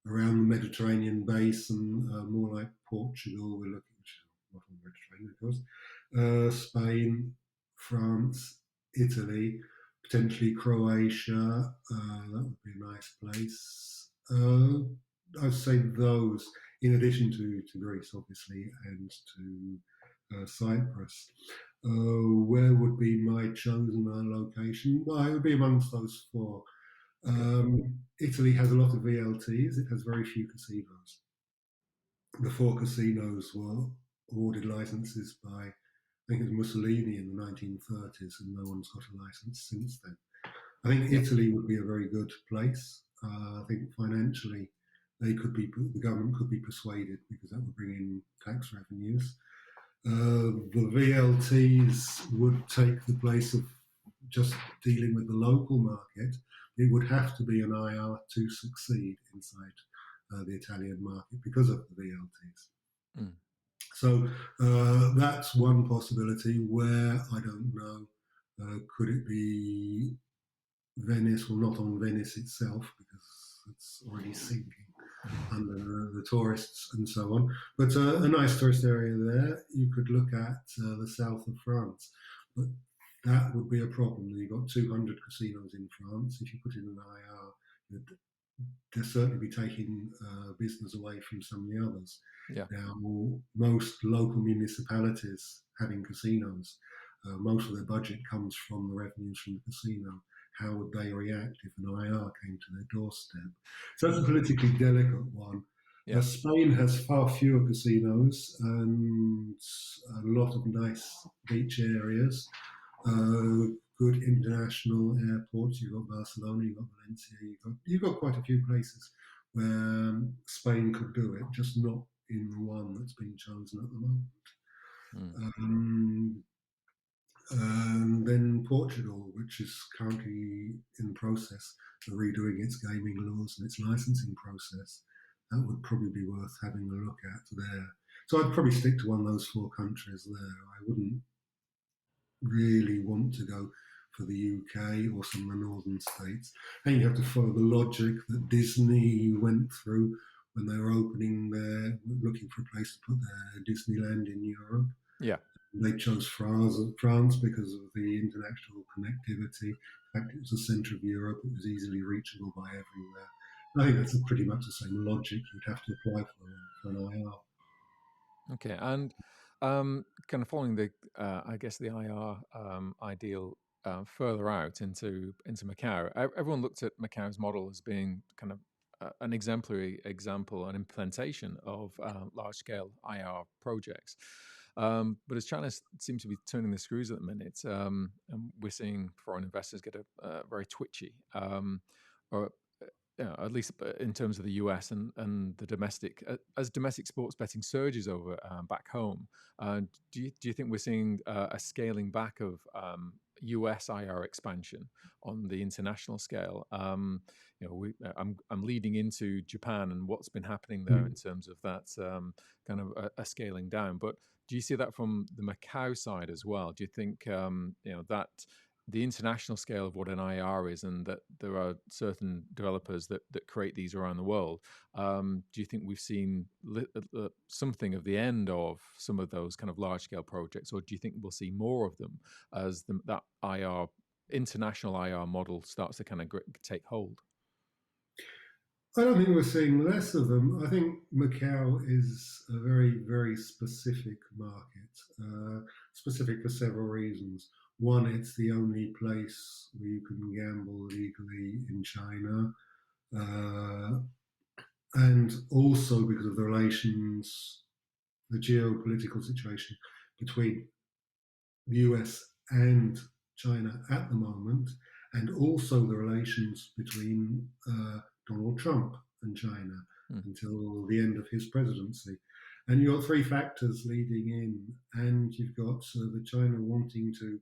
around the Mediterranean basin, more like Portugal. We're looking, not on the Mediterranean, of course, Spain, France, Italy, potentially Croatia. That would be a nice place. I'd say those, in addition to Greece, obviously, and to Cyprus. Where would be my chosen location? Well, it would be amongst those 4. Italy has a lot of VLTs. It has very few casinos. The 4 casinos were awarded licenses by, I think it was Mussolini in the 1930s, and no one's got a license since then. I think Italy would be a very good place. I think financially, the government could be persuaded, because that would bring in tax revenues. The VLTs would take the place of just dealing with the local market. It would have to be an IR to succeed inside the Italian market because of the VLTs. Mm. So that's one possibility. Where, I don't know. Could it be Venice? Well, not on Venice itself, because it's already sinking under the tourists and so on. But a nice tourist area there. You could look at the south of France. But that would be a problem. You've got 200 casinos in France. If you put in an IR, they'll certainly be taking business away from some of the others. Yeah. Now, most local municipalities having casinos, most of their budget comes from the revenues from the casino. How would they react if an IR came to their doorstep? So that's a politically delicate one. Yeah. Spain has far fewer casinos and a lot of nice beach areas. Good international airports. You've got Barcelona, you've got Valencia, you've got quite a few places where Spain could do it, just not in the one that's been chosen at the moment. Mm. Um, and then Portugal, which is currently in the process of redoing its gaming laws and its licensing process. That would probably be worth having a look at there. So I'd probably stick to one of those four countries there. I wouldn't really want to go for the UK or some of the northern states. And you have to follow the logic that Disney went through when they were opening their, looking for a place to put their Disneyland in Europe. Yeah. They chose France because of the international connectivity. In fact, it was the centre of Europe. It was easily reachable by everywhere. I think that's pretty much the same logic you'd have to apply for an IR. Okay, and kind of following the, I guess the IR ideal further out into Macau. Everyone looked at Macau's model as being kind of an exemplary example, an implementation of large-scale IR projects. But as China seems to be turning the screws at the minute, and we're seeing foreign investors get very twitchy, or at least in terms of the US and the domestic, as domestic sports betting surges over back home, do you think we're seeing a scaling back of US IR expansion on the international scale? I'm leading into Japan and what's been happening there in terms of that kind of a scaling down. But do you see that from the Macau side as well? Do you think that the international scale of what an IR is, and that there are certain developers that create these around the world? Do you think we've seen something of the end of some of those kind of large scale projects, or do you think we'll see more of them as that IR international IR model starts to kind of take hold? I don't think we're seeing less of them. I think Macau is a very, very specific market, specific for several reasons. One, it's the only place where you can gamble legally in China. Uh, and also because of the relations, the geopolitical situation between the US and China at the moment, and also the relations between Donald Trump and China until the end of his presidency. And you've got three factors leading in, and you've got the China wanting to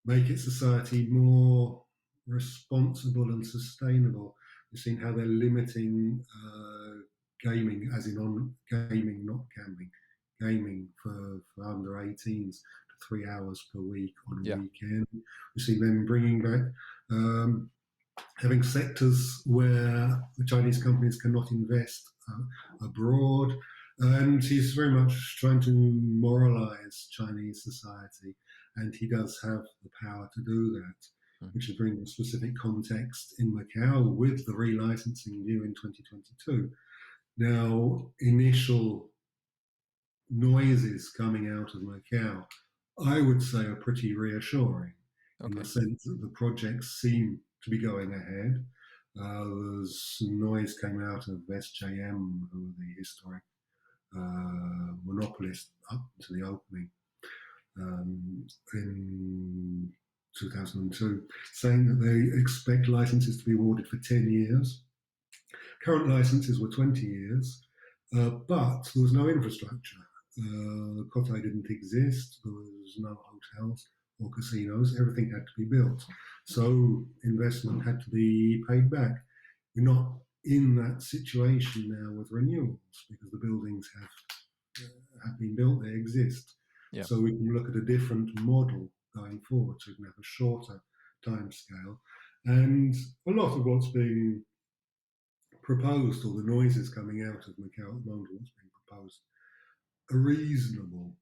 make its society more responsible and sustainable. You've seen how they're limiting gaming, as in on gaming, not gambling, gaming for under 18s to 3 hours per week on a Yeah. weekend. We've seen them bringing back having sectors where the Chinese companies cannot invest abroad. And he's very much trying to moralize Chinese society, and he does have the power to do that, which is bringing a specific context in Macau with the relicensing due in 2022. Now, initial noises coming out of Macau, I would say, are pretty reassuring in the sense that the projects seem to be going ahead. There's some noise came out of SJM, who are the historic monopolist up to the opening in 2002, saying that they expect licenses to be awarded for 10 years. Current licenses were 20 years, but there was no infrastructure. The Cotai didn't exist, there was no hotels or casinos, everything had to be built. So investment had to be paid back. We're not in that situation now with renewals because the buildings have been built, they exist. Yeah. So we can look at a different model going forward, so we can have a shorter time scale. And a lot of what's being proposed, or the noises coming out of Macau at the moment, what's being proposed, are reasonable.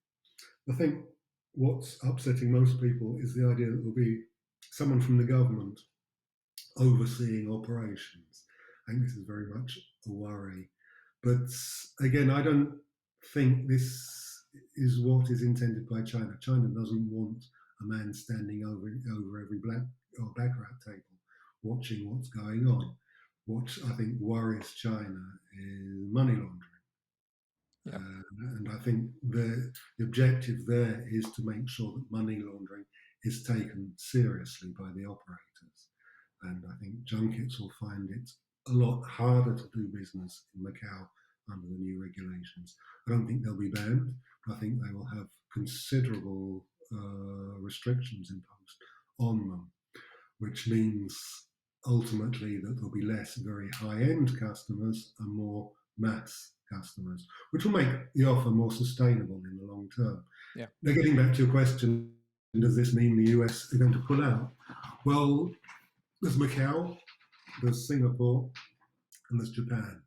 I think what's upsetting most people is the idea that there'll be someone from the government overseeing operations. I think this is very much a worry. But again, I don't think this is what is intended by China. China doesn't want a man standing over every black or baccarat table watching what's going on. What I think worries China is money laundering. Yeah. And I think the objective there is to make sure that money laundering is taken seriously by the operators. And I think junkets will find it a lot harder to do business in Macau under the new regulations. I don't think they'll be banned, but I think they will have considerable restrictions imposed on them, which means ultimately that there'll be less very high-end customers and more mass customers, which will make the offer more sustainable in the long term. Yeah. Now, getting back to your question, does this mean the US are going to pull out? Well, there's Macau, there's Singapore, and there's Japan.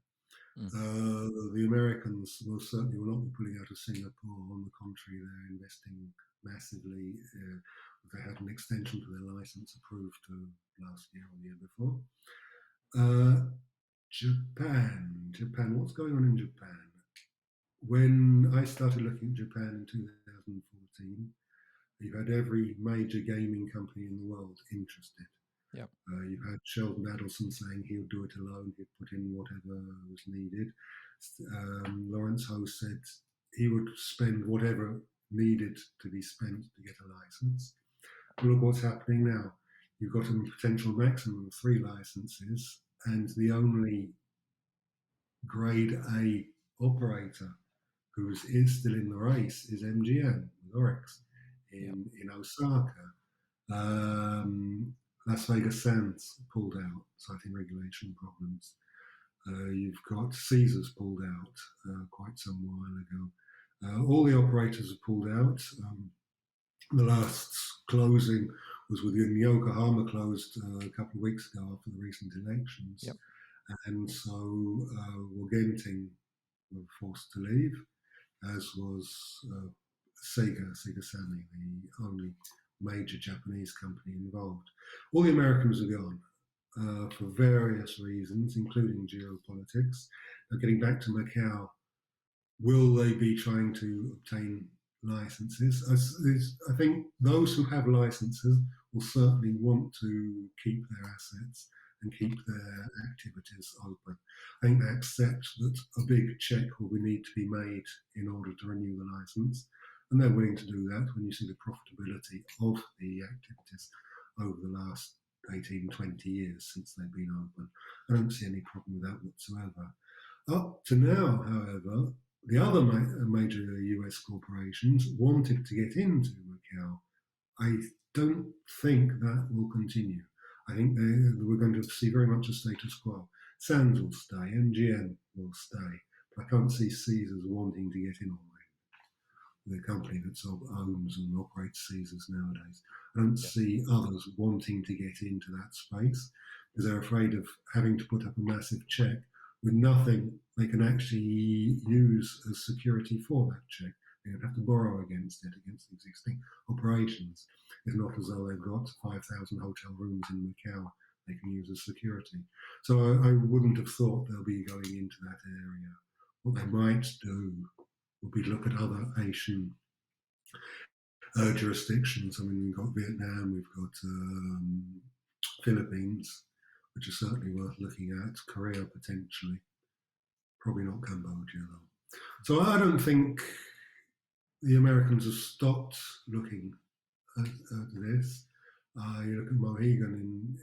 The Americans certainly will not be pulling out of Singapore. On the contrary, they're investing massively. They had an extension to their license approved last year or the year before. Japan. What's going on in Japan? When I started looking at Japan in 2014, you had every major gaming company in the world interested. Yeah. You had Sheldon Adelson saying he'll do it alone, he'd put in whatever was needed. Lawrence Ho said he would spend whatever needed to be spent to get a license. Look what's happening now. You've got a potential maximum of 3 licenses, and the only grade A operator who is still in the race is MGM, Oryx, in Osaka. Las Vegas Sands pulled out, citing regulation problems. You've got Caesars pulled out quite some while ago. All the operators have pulled out. The last closing was when Yokohama closed a couple of weeks ago after the recent elections. Yep. And so Genting were forced to leave, as was Sega Sammy, the only major Japanese company involved. All the Americans are gone for various reasons, including geopolitics. Now, getting back to Macau, will they be trying to obtain licenses? I think those who have licenses will certainly want to keep their assets and keep their activities open. I think they accept that a big check will need to be made in order to renew the license, and they're willing to do that when you see the profitability of the activities over the last 18, 20 years since they've been open. I don't see any problem with that whatsoever. Up to now, however, the other major US corporations wanted to get into Macau. I don't think that will continue. I think we're going to see very much a status quo. Sands will stay, MGM will stay, but I can't see Caesars wanting to get in on the company that owns and operates Caesars nowadays. I don't see others wanting to get into that space because they're afraid of having to put up a massive check with nothing they can actually use as security for that check. They would have to borrow against it, against existing operations. It's not as though they've got 5,000 hotel rooms in Macau they can use as security. So I wouldn't have thought they'll be going into that area. What they might do would be look at other Asian jurisdictions. I mean, we've got Vietnam, we've got Philippines, which are certainly worth looking at. Korea, potentially. Probably not Cambodia, though. So I don't think the Americans have stopped looking at this. You look at Mohegan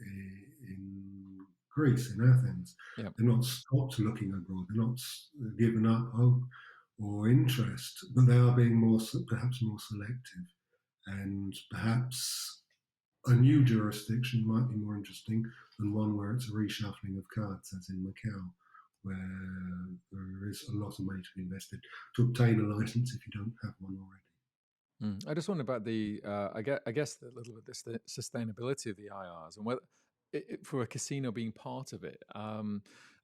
in Greece, in Athens. Yep. They're not stopped looking abroad. They're not given up hope or interest, but they are being perhaps more selective. And perhaps a new jurisdiction might be more interesting than one where it's a reshuffling of cards, as in Macau, where there is a lot of money to be invested to obtain a license if you don't have one already. I just wonder about the, I guess, a little bit the sustainability of the IRs and whether, for a casino being part of it.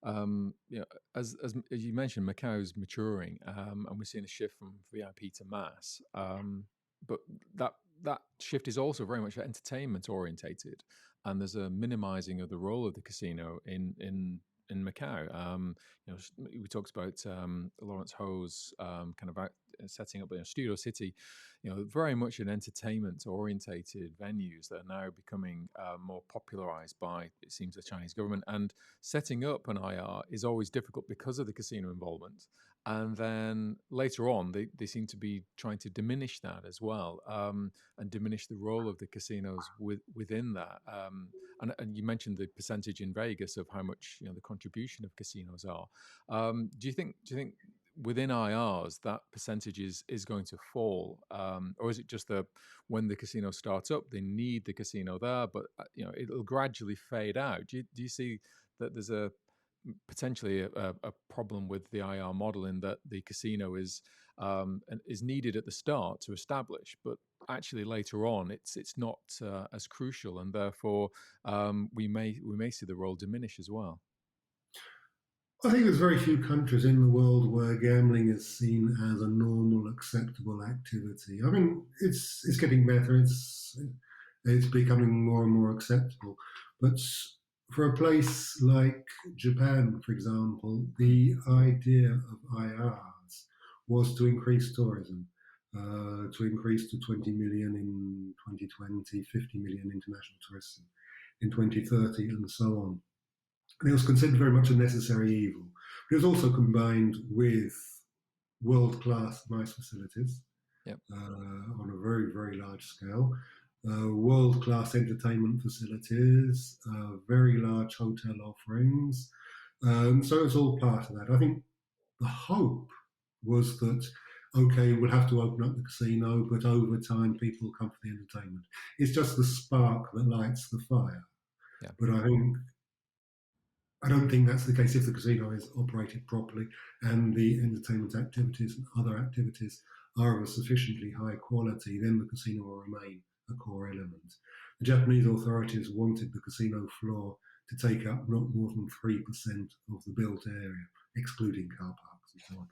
As you mentioned, Macau's maturing, and we're seeing a shift from VIP to mass. But that shift is also very much entertainment orientated, and there's a minimizing of the role of the casino in Macau. We talked about Lawrence Ho's kind of setting up a Studio City, very much an entertainment orientated venues that are now becoming more popularized by, it seems, the Chinese government. And setting up an IR is always difficult because of the casino involvement. And then later on, they seem to be trying to diminish that as well, and diminish the role of the casinos within that. And you mentioned the percentage in Vegas of how much the contribution of casinos are. Do you think within IRs that percentage is going to fall, or is it just that when the casino starts up, they need the casino there, but it'll gradually fade out? Do you see that there's potentially a problem with the IR model in that the casino is needed at the start to establish, but actually later on it's not as crucial, and therefore we may see the role diminish as well. I think there's very few countries in the world where gambling is seen as a normal, acceptable activity. I mean, it's getting better. It's becoming more and more acceptable. But for a place like Japan, for example, the idea of IRs was to increase tourism, to increase to 20 million in 2020, 50 million international tourists in 2030, and so on. And it was considered very much a necessary evil. But it was also combined with world-class MICE facilities, Yep. On a very, very large scale, world-class entertainment facilities, very large hotel offerings. So it's all part of that. I think the hope was that, okay, we'll have to open up the casino, but over time people come for the entertainment. It's just the spark that lights the fire. Yeah. But I don't think that's the case if the casino is operated properly and the entertainment activities and other activities are of a sufficiently high quality, then the casino will remain a core element. The Japanese authorities wanted the casino floor to take up not more than 3% of the built area, excluding car parks and so on.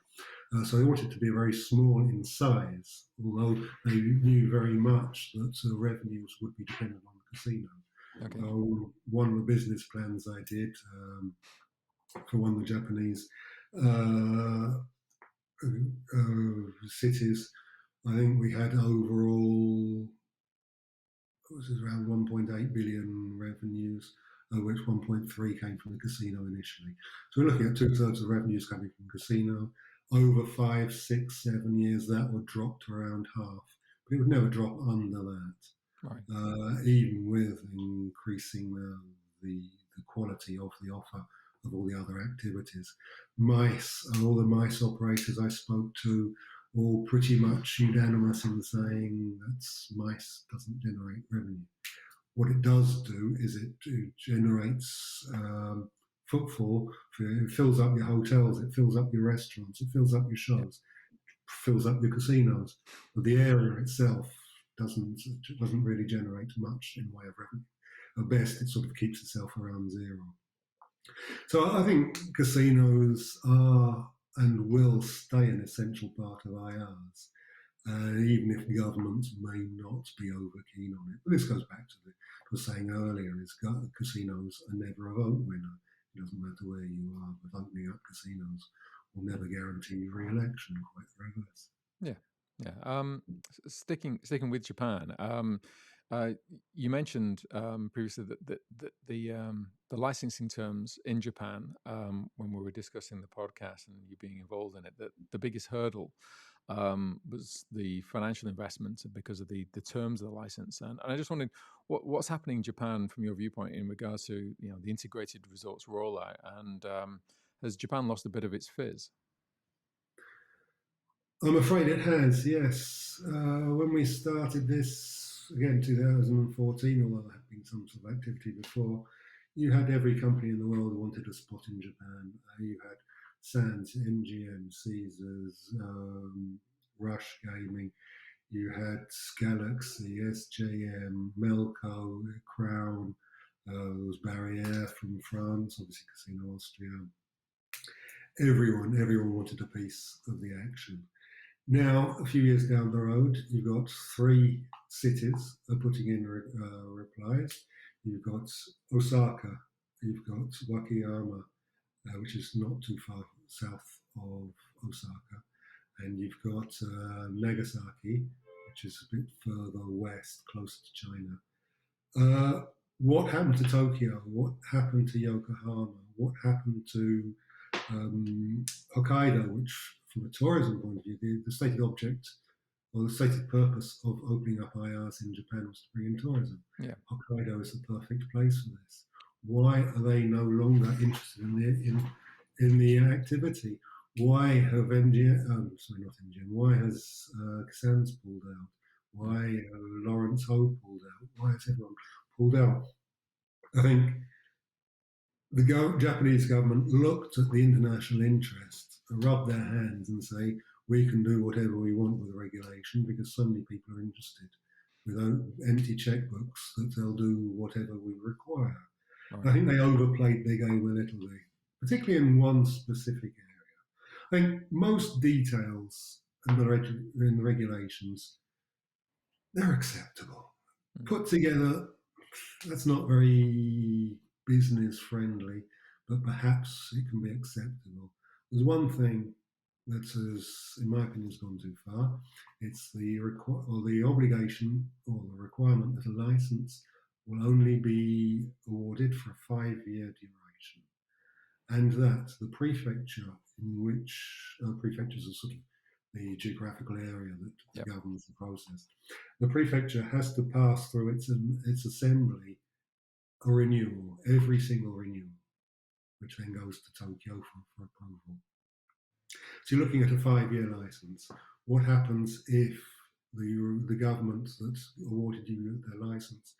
So they wanted to be very small in size, although they knew very much that revenues would be dependent on the casino. Okay. One of the business plans I did for one of the Japanese cities, I think we had overall, it was around 1.8 billion revenues, of which 1.3 came from the casino initially. So we're looking at 2/3 of revenues coming from casino. Over 5, 6, 7 years, that would drop to around half, but it would never drop under that. Right. Even with increasing the quality of the offer of all the other activities. All the MICE operators I spoke to, all pretty much unanimous in saying that MICE doesn't generate revenue. What it does do is it generates footfall. It fills up your hotels, it fills up your restaurants, it fills up your shows, fills up your casinos. But the area itself doesn't really generate much in the way of revenue. At best, it sort of keeps itself around zero. So I think casinos are and will stay an essential part of IRs, even if governments may not be over keen on it. But this goes back to what I was saying earlier: is casinos are never a vote winner. It doesn't matter where you are, but opening up casinos will never guarantee you re-election. Quite the reverse. Yeah. Sticking with Japan, you mentioned previously that the licensing terms in Japan, when we were discussing the podcast and you being involved in it, that the biggest hurdle was the financial investment because of the terms of the license. And I just wondered what's happening in Japan from your viewpoint in regards to the integrated resorts rollout, and has Japan lost a bit of its fizz? I'm afraid it has, yes. When we started this, again, 2014, although there had been some sort of activity before, you had every company in the world who wanted a spot in Japan. You had Sands, MGM, Caesars, Rush Gaming. You had Galaxy, SJM, Melco, Crown. There was Barriere from France, obviously Casino Austria. Everyone wanted a piece of the action. Now, a few years down the road, you've got 3 cities putting in replies. You've got Osaka, you've got Wakayama, which is not too far south of Osaka, and you've got Nagasaki, which is a bit further west, closer to China. What happened to Tokyo? What happened to Yokohama? What happened to Hokkaido, which from a tourism point of view, the stated object or the stated purpose of opening up IRs in Japan was to bring in tourism. Yeah. Hokkaido is the perfect place for this. Why are they no longer interested in the activity? Why have why has Sands pulled out? Why Lawrence Ho pulled out? Why has everyone pulled out? I think the Japanese government looked at the international interest, rubbed their hands and say, we can do whatever we want with the regulation because so many people are interested without empty checkbooks that they'll do whatever we require. Right. I think they overplayed their game a little bit, particularly in one specific area. I think most details in the regulations, they're acceptable. Put together, that's not very business friendly, but perhaps it can be acceptable. There's one thing that has, in my opinion, has gone too far. It's the obligation or the requirement that a license will only be awarded for a 5-year duration, and that the prefecture in which prefectures are sort of the geographical area that governs the process. The prefecture has to pass through its assembly a renewal, every single renewal, which then goes to Tokyo for approval. So you're looking at a 5-year license. What happens if the government that awarded you their license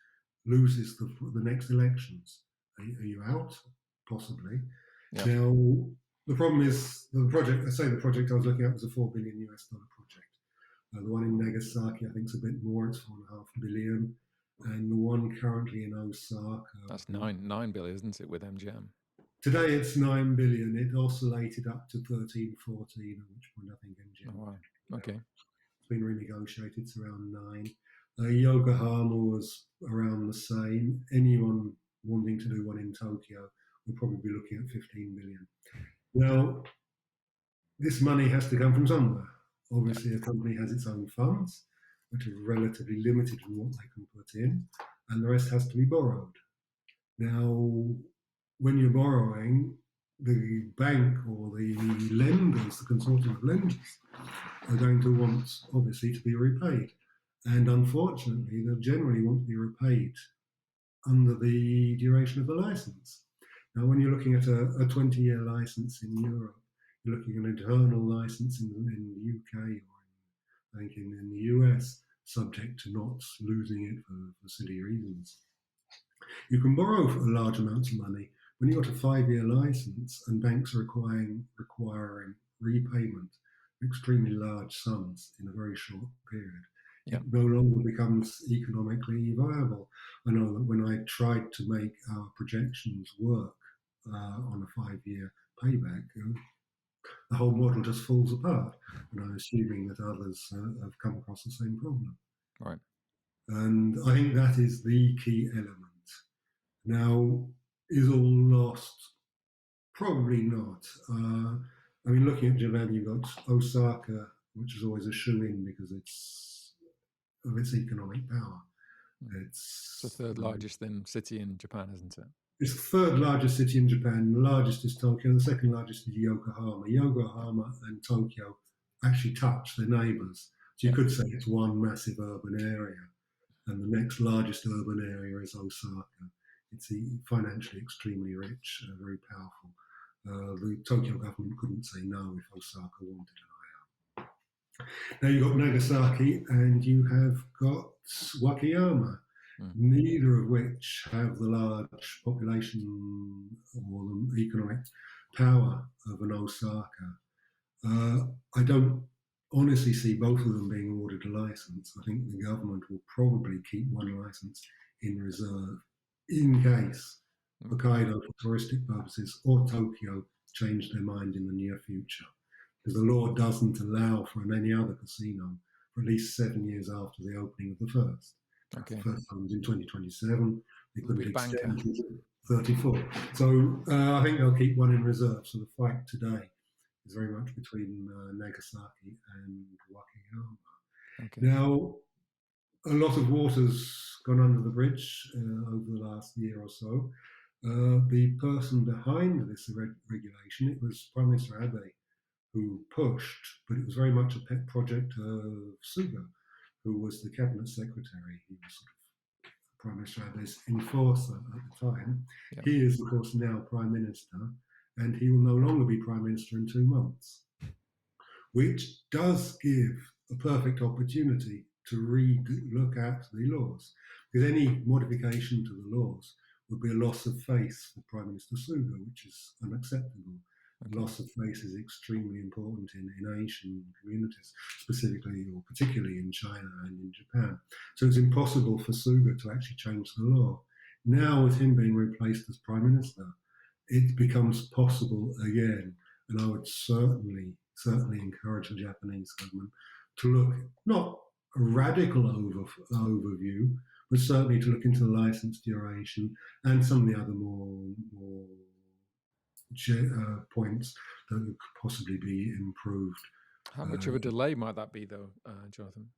loses the next elections? Are you out? Possibly. Yep. Now, the problem is the project I was looking at was a $4 billion project. The one in Nagasaki, I think, is a bit more. It's $4.5 billion. And the one currently in Osaka. That's nine billion, isn't it, with MGM? Today it's 9 billion. It oscillated up to 13, 14, at which point I think MGM. Oh, wow. Okay. It's been renegotiated. It's around 9. Yokohama was around the same. Anyone wanting to do one in Tokyo would probably be looking at 15 billion. Now, this money has to come from somewhere. Obviously, a company has its own funds, which are relatively limited in what they can put in, and the rest has to be borrowed. Now, when you're borrowing, the bank or the lenders, the consortium of lenders, are going to want, obviously, to be repaid. And unfortunately, they'll generally want to be repaid under the duration of the license. Now, when you're looking at a 20-year license in Europe, you're looking at an eternal license in the UK or I think in the US, subject to not losing it for silly reasons. You can borrow for large amounts of money. When you've got a 5-year license and banks are requiring repayment of extremely large sums in a very short period, it no longer becomes economically viable. I know that when I tried to make our projections work on a 5-year payback, the whole model just falls apart. And I'm assuming that others have come across the same problem. Right. And I think that is the key element. Now, is all lost? Probably not. I mean, looking at Japan, you've got Osaka, which is always a shoe-in because of its economic power. It's the third largest city in Japan, isn't it? It's the third largest city in Japan. The largest is Tokyo. The second largest is Yokohama. Yokohama and Tokyo actually touch. They're neighbours. So you could say it's one massive urban area. And the next largest urban area is Osaka. It's financially extremely rich, very powerful. The Tokyo government couldn't say no if Osaka wanted an IR. Now you've got Nagasaki and you have got Wakayama. Neither of which have the large population or the economic power of an Osaka. I don't honestly see both of them being awarded a license. I think the government will probably keep one license in reserve in case Hokkaido, for touristic purposes, or Tokyo change their mind in the near future. Because the law doesn't allow for any other casino for at least 7 years after the opening of the first. Okay. First one was in 2027. They couldn't extend to 34. So I think they'll keep one in reserve. So the fight today is very much between Nagasaki and Wakayama. Okay. Now, a lot of water's gone under the bridge over the last year or so. The person behind this regulation, it was Prime Minister Abe who pushed, but it was very much a pet project of Suga, who was the cabinet secretary. He was sort of Prime Minister Abe's enforcer at the time. Yeah. He is, of course, now Prime Minister, and he will no longer be Prime Minister in 2 months, which does give a perfect opportunity to look at the laws. Because any modification to the laws would be a loss of face for Prime Minister Suga, which is unacceptable. Okay. Loss of face is extremely important in Asian communities, specifically or particularly in China and in Japan. So it's impossible for Suga to actually change the law. Now, with him being replaced as Prime Minister, it becomes possible again. And I would certainly encourage the Japanese government to look not a radical overview, but certainly to look into the license duration and some of the other more points that could possibly be improved. How much of a delay might that be, though, Jonathan?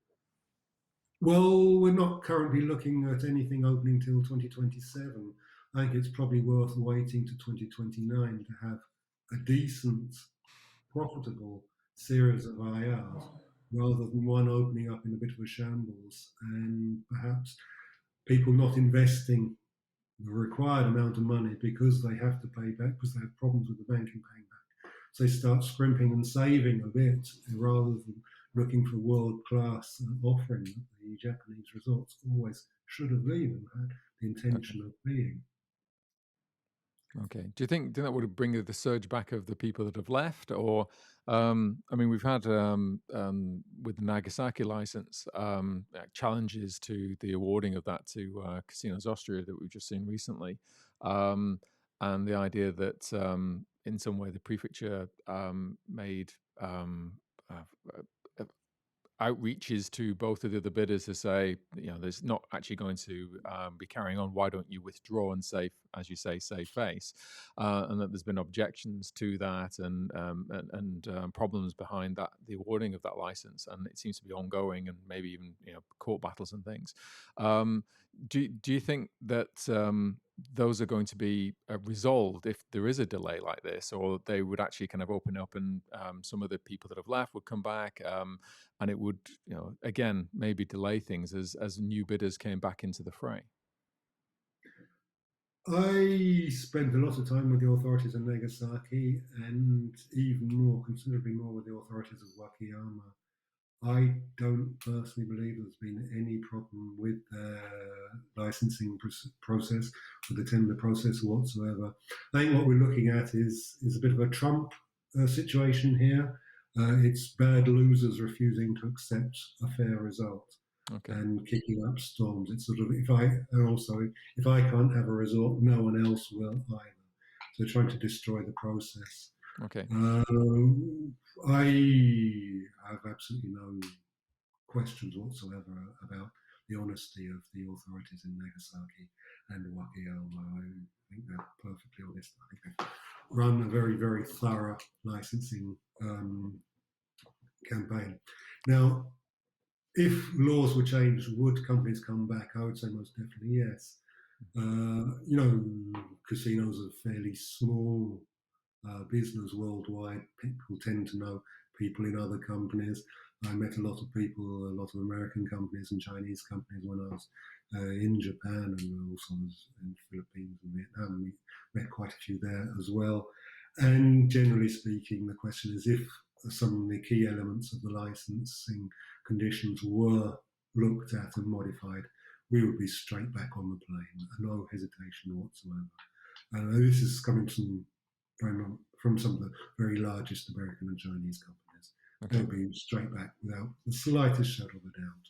Well, we're not currently looking at anything opening till 2027. I think it's probably worth waiting to 2029 to have a decent, profitable series of IRs rather than one opening up in a bit of a shambles and perhaps people not investing the required amount of money because they have to pay back, because they have problems with the banking paying back. So they start scrimping and saving a bit rather than looking for world-class offering that the Japanese resorts always should have been and had the intention of being. Okay. Do you think that would bring the surge back of the people that have left, or I mean, we've had with the Nagasaki license challenges to the awarding of that to Casinos Austria that we've just seen recently, and the idea that in some way the prefecture made outreaches to both of the other bidders to say, there's not actually going to be carrying on. Why don't you withdraw and save, as you say, save face? And that there's been objections to that and problems behind that, the awarding of that license, and it seems to be ongoing and maybe even court battles and things. Do you think that those are going to be resolved if there is a delay like this, or they would actually kind of open up and some of the people that have left would come back, and it would, again, maybe delay things as new bidders came back into the fray? I spent a lot of time with the authorities in Nagasaki and even more, considerably more with the authorities of Wakayama. I don't personally believe there's been any problem with the licensing process, with the tender process whatsoever. I think what we're looking at is a bit of a Trump situation here. It's bad losers refusing to accept a fair result. Okay. And kicking up storms. It's sort of if I can't have a resort, no one else will either. So trying to destroy the process. Okay. I have absolutely no questions whatsoever about the honesty of the authorities in Nagasaki and Wakayama. I think they're perfectly honest. I think they've run a very, very thorough licensing campaign. Now, if laws were changed, would companies come back? I would say most definitely yes. Casinos are fairly small business worldwide. People tend to know people in other companies. I met a lot of people, a lot of American companies and Chinese companies when I was in Japan, and also was in the Philippines and Vietnam. We met quite a few there as well. And generally speaking, the question is if some of the key elements of the licensing conditions were looked at and modified, we would be straight back on the plane, no hesitation whatsoever. And this is coming from some of the very largest American and Chinese companies. Okay. They'll be straight back without the slightest shadow of a doubt.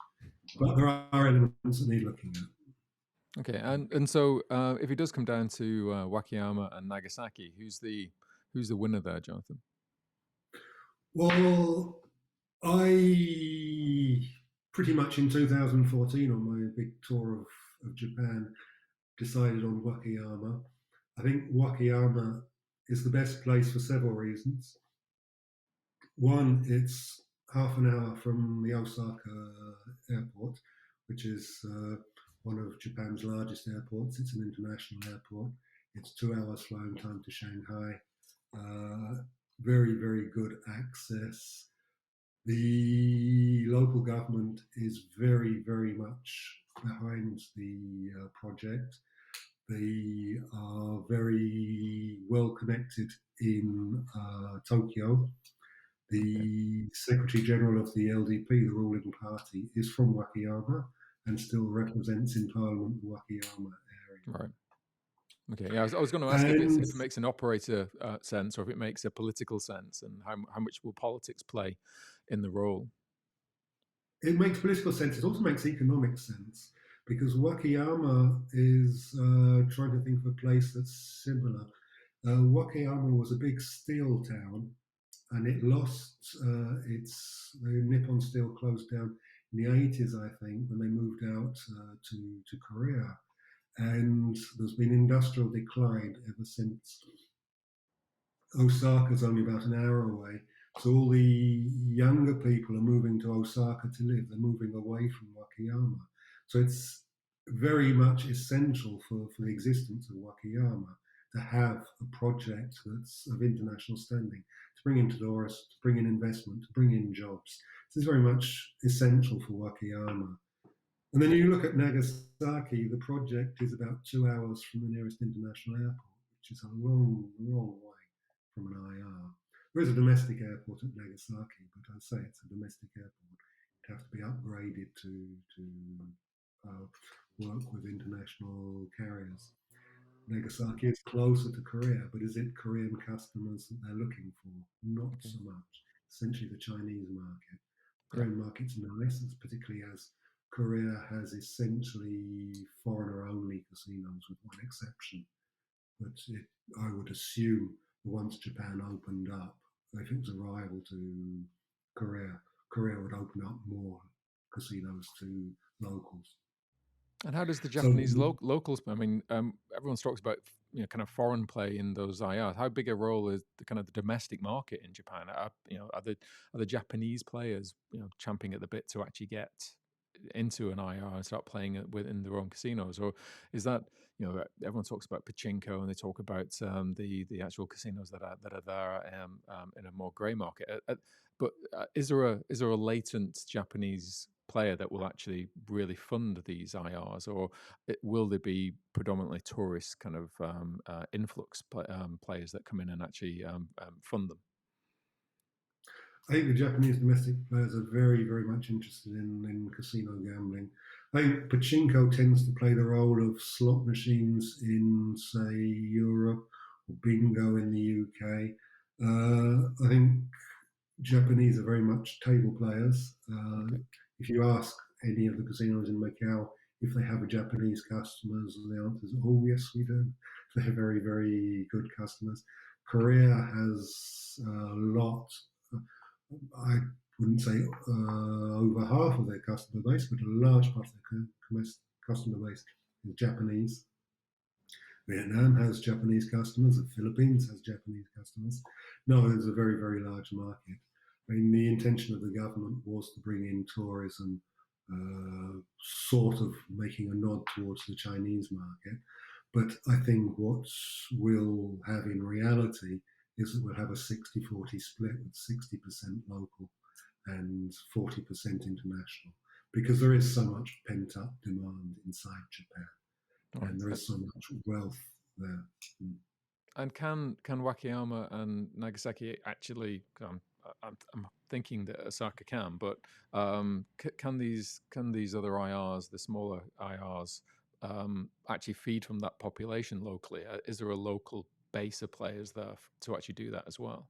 But there are elements that need looking at. Okay, and so if it does come down to Wakayama and Nagasaki, who's the winner there, Jonathan? Well, I pretty much in 2014 on my big tour of Japan decided on Wakayama. I think Wakayama is the best place for several reasons. One, it's half an hour from the Osaka airport, which is one of Japan's largest airports. It's an international airport. It's 2 hours flying time to Shanghai. Very, very good access. The local government is very, very much behind the project. They are very well connected in Tokyo. Okay. The Secretary General of the LDP, the ruling party, is from Wakayama and still represents in Parliament the Wakayama area. Right. Okay. Yeah, I was going to ask if And it makes an operator sense or if it makes a political sense, and how much will politics play in the role? it makes political sense. It also makes economic sense because Wakayama is trying to think of a place that's similar. Wakayama was a big steel town, and it lost its. Nippon Steel closed down in the 80s, I think, when they moved out to Korea, and there's been industrial decline ever since. Osaka's only about an hour away. So all the younger people are moving to Osaka to live. They're moving away from Wakayama. So it's very much essential for the existence of Wakayama to have a project that's of international standing, to bring in tourists, to bring in investment, to bring in jobs. This is very much essential for Wakayama. And then you look at Nagasaki, the project is about 2 hours from the nearest international airport, which is a long, long way from an IR. There is a domestic airport at Nagasaki, but I'd say it's a domestic airport. It'd have to be upgraded to work with international carriers. Nagasaki is closer to Korea, but is it Korean customers that they're looking for? Not Okay. so much. Essentially, the Chinese market. Yeah. Korean market's nice, particularly as Korea has essentially foreigner-only casinos, with one exception. But I would assume that once Japan opened up, if it was a rival to Korea, Korea would open up more casinos to locals. And how does the So Japanese locals? I mean, everyone talks about kind of foreign play in those IRs. How big a role is the kind of the domestic market in Japan? Are the Japanese players champing at the bit to actually get into an IR and start playing it within their own casinos, or is that everyone talks about pachinko and they talk about the actual casinos that are there in a more grey market? But is there a latent Japanese player that will actually really fund these IRs, or will there be predominantly tourist kind of influx players that come in and actually fund them? I think the Japanese domestic players are very, very much interested in casino gambling. I think pachinko tends to play the role of slot machines in, say, Europe, or bingo in the UK. I think Japanese are very much table players. Okay. If you ask any of the casinos in Macau if they have a Japanese customers, the answer is, oh, yes, we do. They're very, very good customers. Korea has a lot. I wouldn't say over half of their customer base, but a large part of their customer base is Japanese. Vietnam has Japanese customers. The Philippines has Japanese customers. No, there's a very, very large market. I mean, the intention of the government was to bring in tourism, sort of making a nod towards the Chinese market. But I think what we'll have in reality is that we'll have a 60-40 split with 60% local and 40% international, because there is so much pent up demand inside Japan All and there right. is so much wealth there. And can Wakayama and Nagasaki actually? I'm thinking that Osaka can, but can these other IRs, the smaller IRs, actually feed from that population locally? Is there a local base of players there to actually do that as well?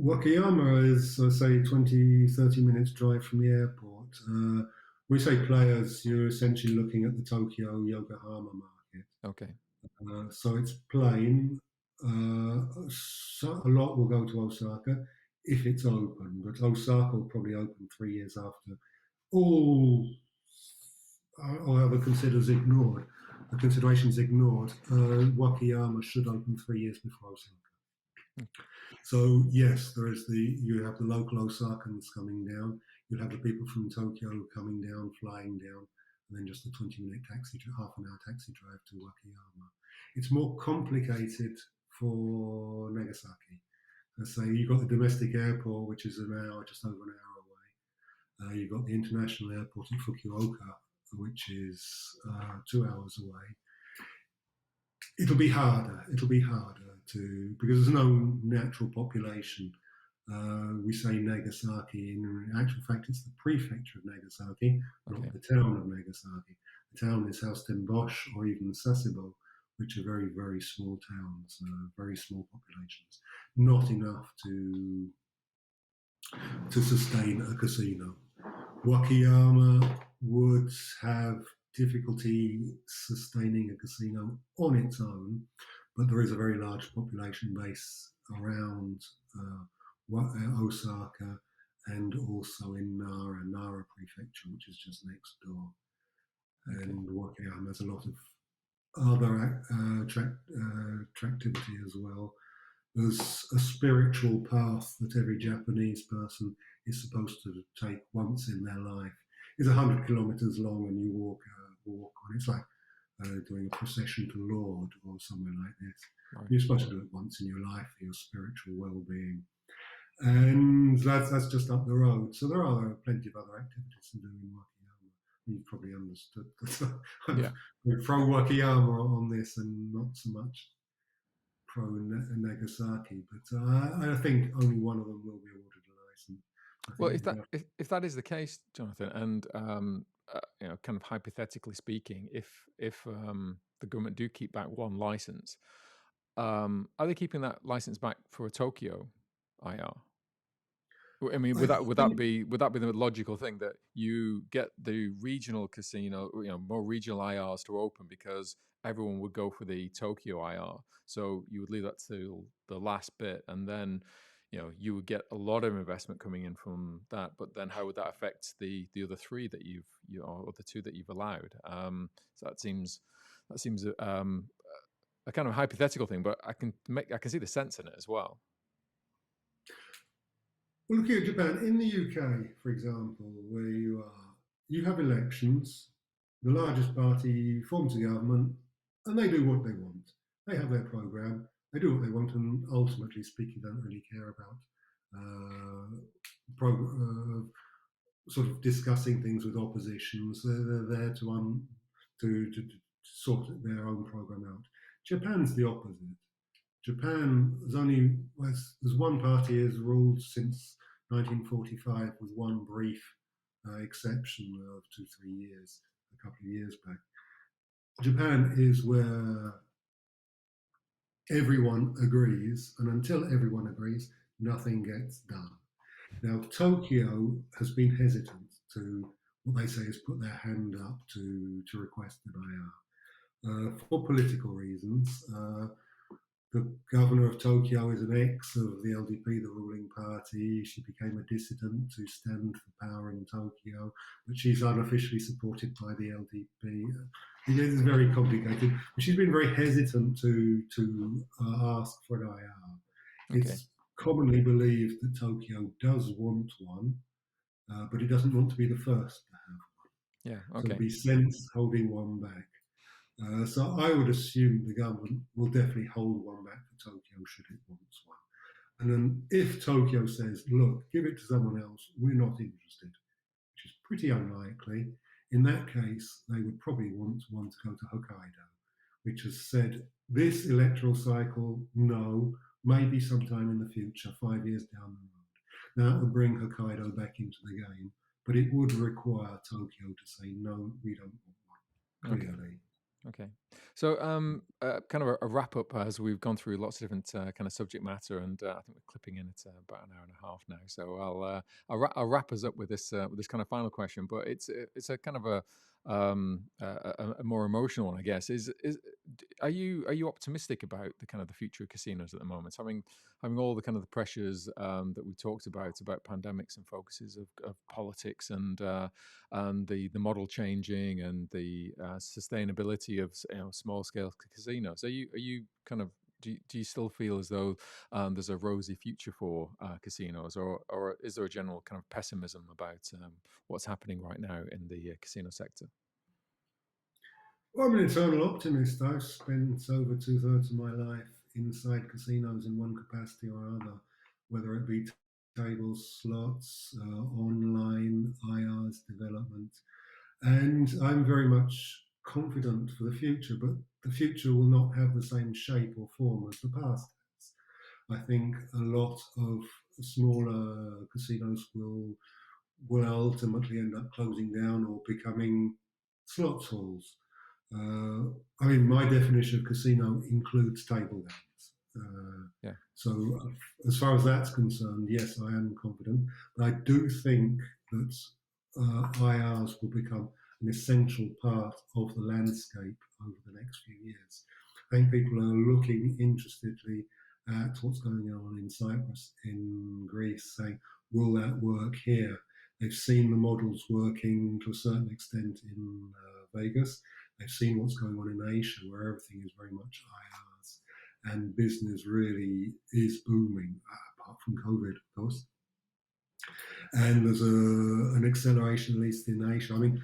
Wakayama is, say, 20, 30 minutes drive from the airport. When we say players, you're essentially looking at the Tokyo Yokohama market. Okay. So it's plain. A lot will go to Osaka if it's open, but Osaka will probably open 3 years after all other considerations ignored. Wakayama should open 3 years before Osaka. So yes, you have the local Osakans coming down. You'll have the people from Tokyo coming down, flying down, and then just a 20-minute half an hour taxi drive to Wakayama. It's more complicated for Nagasaki. Let's say you've got the domestic airport, which is just over an hour away. You've got the international airport at Fukuoka, which is 2 hours away. It'll be harder. It'll be harder because there's no natural population. We say Nagasaki. In actual fact, it's the prefecture of Nagasaki, not Okay. the town of Nagasaki. The town is Bosch or even Sasebo, which are very, very small towns, very small populations, not enough to sustain a casino. Wakayama would have difficulty sustaining a casino on its own, but there is a very large population base around Osaka and also in Nara Prefecture, which is just next door. Okay. And Wakayama has a lot of other attractivity as well. There's a spiritual path that every Japanese person is supposed to take once in their life. It's 100 kilometers long, and you walk on. It's like doing a procession to Lord or somewhere like this. Right. You're supposed to do it once in your life for your spiritual well-being, and that's just up the road. So there are plenty of other activities to do in Wakayama. You've probably understood that Yeah. I'm pro Wakayama on this, and not so much pro Nagasaki, but I think only one of them will be awarded a license. I Well, think everybody else. if that is the case, Jonathan, and kind of hypothetically speaking, if the government do keep back one license, are they keeping that license back for a Tokyo IR? I mean, I would that think be the logical thing that you get the regional casino, more regional IRs to open because everyone would go for the Tokyo IR, so you would leave that to the last bit, and then you would get a lot of investment coming in from that. But then, how would that affect the other three that or the two that you've allowed? So that seems a kind of hypothetical thing, but I can see the sense in it as well. well, look here, Japan. In the UK, for example, where you have elections. The largest party forms a government, and they do what they want. They have their program. They do what they want, and ultimately speaking, don't really care about uh, sort of discussing things with oppositions. They're there to sort their own program out. Japan's the opposite. Japan there's one party has ruled since 1945 with one brief exception of 2-3 years, a couple of years back. Japan is where everyone agrees, and until everyone agrees, nothing gets done. Now, Tokyo has been hesitant to what they say is put their hand up to request an IR for political reasons. The governor of Tokyo is an ex of the LDP, the ruling party. She became a dissident to stand for power in Tokyo, but she's unofficially supported by the LDP. It is very complicated. She's been very hesitant to ask for an IR. Okay. It's commonly believed that Tokyo does want one, but it doesn't want to be the first to have one. Yeah. So there'll Okay. be sense holding one back. So I would assume the government will definitely hold one back for Tokyo should it want one. And then if Tokyo says, look, give it to someone else, we're not interested, which is pretty unlikely, in that case, they would probably want one to go to Hokkaido, which has said this electoral cycle, no, maybe sometime in the future, 5 years down the road. Now, that would bring Hokkaido back into the game, but it would require Tokyo to say, no, we don't want one, Okay. clearly. Okay. So, kind of a wrap up as we've gone through lots of different kind of subject matter, and I think we're clipping in at about an hour and a half now. So I'll wrap us up with this kind of final question, but it's a kind of a more emotional one, I guess. Are you optimistic about the kind of the future of casinos at the moment? Having all the kind of the pressures that we talked about pandemics and focuses of politics and the model changing and the sustainability of small scale casinos. Are you kind of do you still feel as though there's a rosy future for casinos, or is there a general kind of pessimism about what's happening right now in the casino sector? Well, I'm an eternal optimist. I've spent over two-thirds of my life inside casinos in one capacity or other, whether it be tables, slots, online, IRs development. And I'm very much confident for the future, but the future will not have the same shape or form as the past has. I think a lot of smaller casinos will ultimately end up closing down or becoming slots halls. I mean, my definition of casino includes table games. Yeah. So, as far as that's concerned, yes, I am confident. But I do think that IRs will become an essential part of the landscape over the next few years. I think people are looking interestedly at what's going on in Cyprus, in Greece, saying, will that work here? They've seen the models working to a certain extent in Vegas. They've seen what's going on in Asia, where everything is very much IRs, and business really is booming, apart from COVID, of course. And there's an acceleration, at least in Asia. I mean,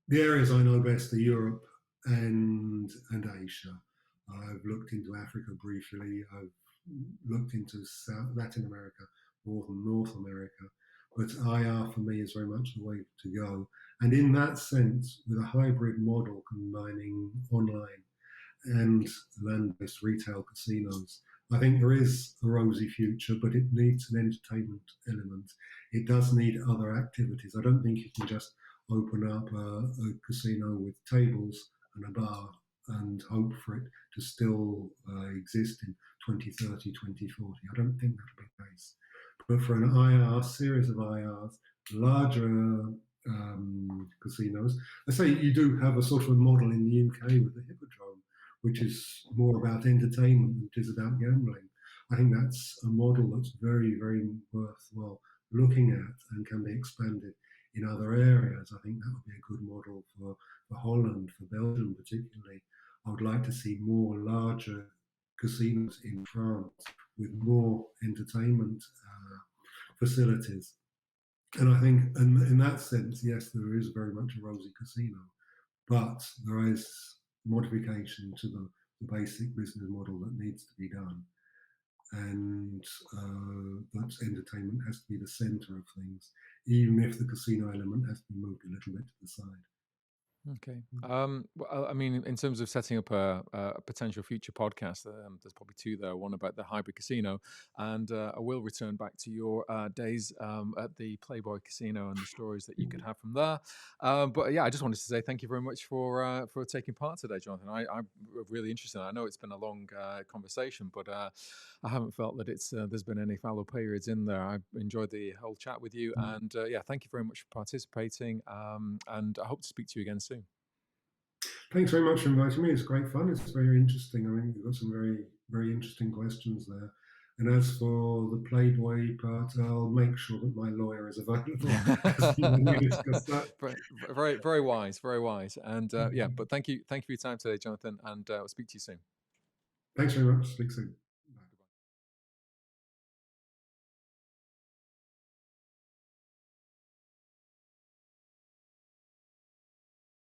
the areas I know best are Europe and Asia. I've looked into Africa briefly. I've looked into Latin America more than North America. But IR for me is very much the way to go. And in that sense, with a hybrid model combining online and land-based retail casinos, I think there is a rosy future, but it needs an entertainment element. It does need other activities. I don't think you can just open up a casino with tables and a bar and hope for it to still exist in 2030, 2040. I don't think that'll be the case. But for an IR, series of IRs, larger casinos, I say you do have a sort of a model in the UK with the Hippodrome, which is more about entertainment than it is about gambling. I think that's a model that's very, very worthwhile looking at and can be expanded in other areas. I think that would be a good model for Holland, for Belgium particularly. I would like to see more larger casinos in France with more entertainment facilities. And I think in that sense, yes, there is very much a rosy casino, but there is modification to the basic business model that needs to be done. And that entertainment has to be the center of things, even if the casino element has to be moved a little bit to the side. Okay. Well, I mean, in terms of setting up a potential future podcast, there's probably two there. One about the hybrid casino, and I will return back to your days at the Playboy Casino and the stories that you could have from there. But yeah, I just wanted to say thank you very much for taking part today, Jonathan. I'm really interested. I know it's been a long conversation, but I haven't felt that it's there's been any fallow periods in there. I enjoyed the whole chat with you, and yeah, thank you very much for participating. And I hope to speak to you again soon. Thanks very much for inviting me. It's great fun. It's very interesting. I mean, you've got some very, very interesting questions there. And as for the Playboy part, I'll make sure that my lawyer is available as we discuss that. Very, very, very wise, very wise. And yeah, but thank you for your time today, Jonathan, and I'll speak to you soon. Thanks very much. Speak soon.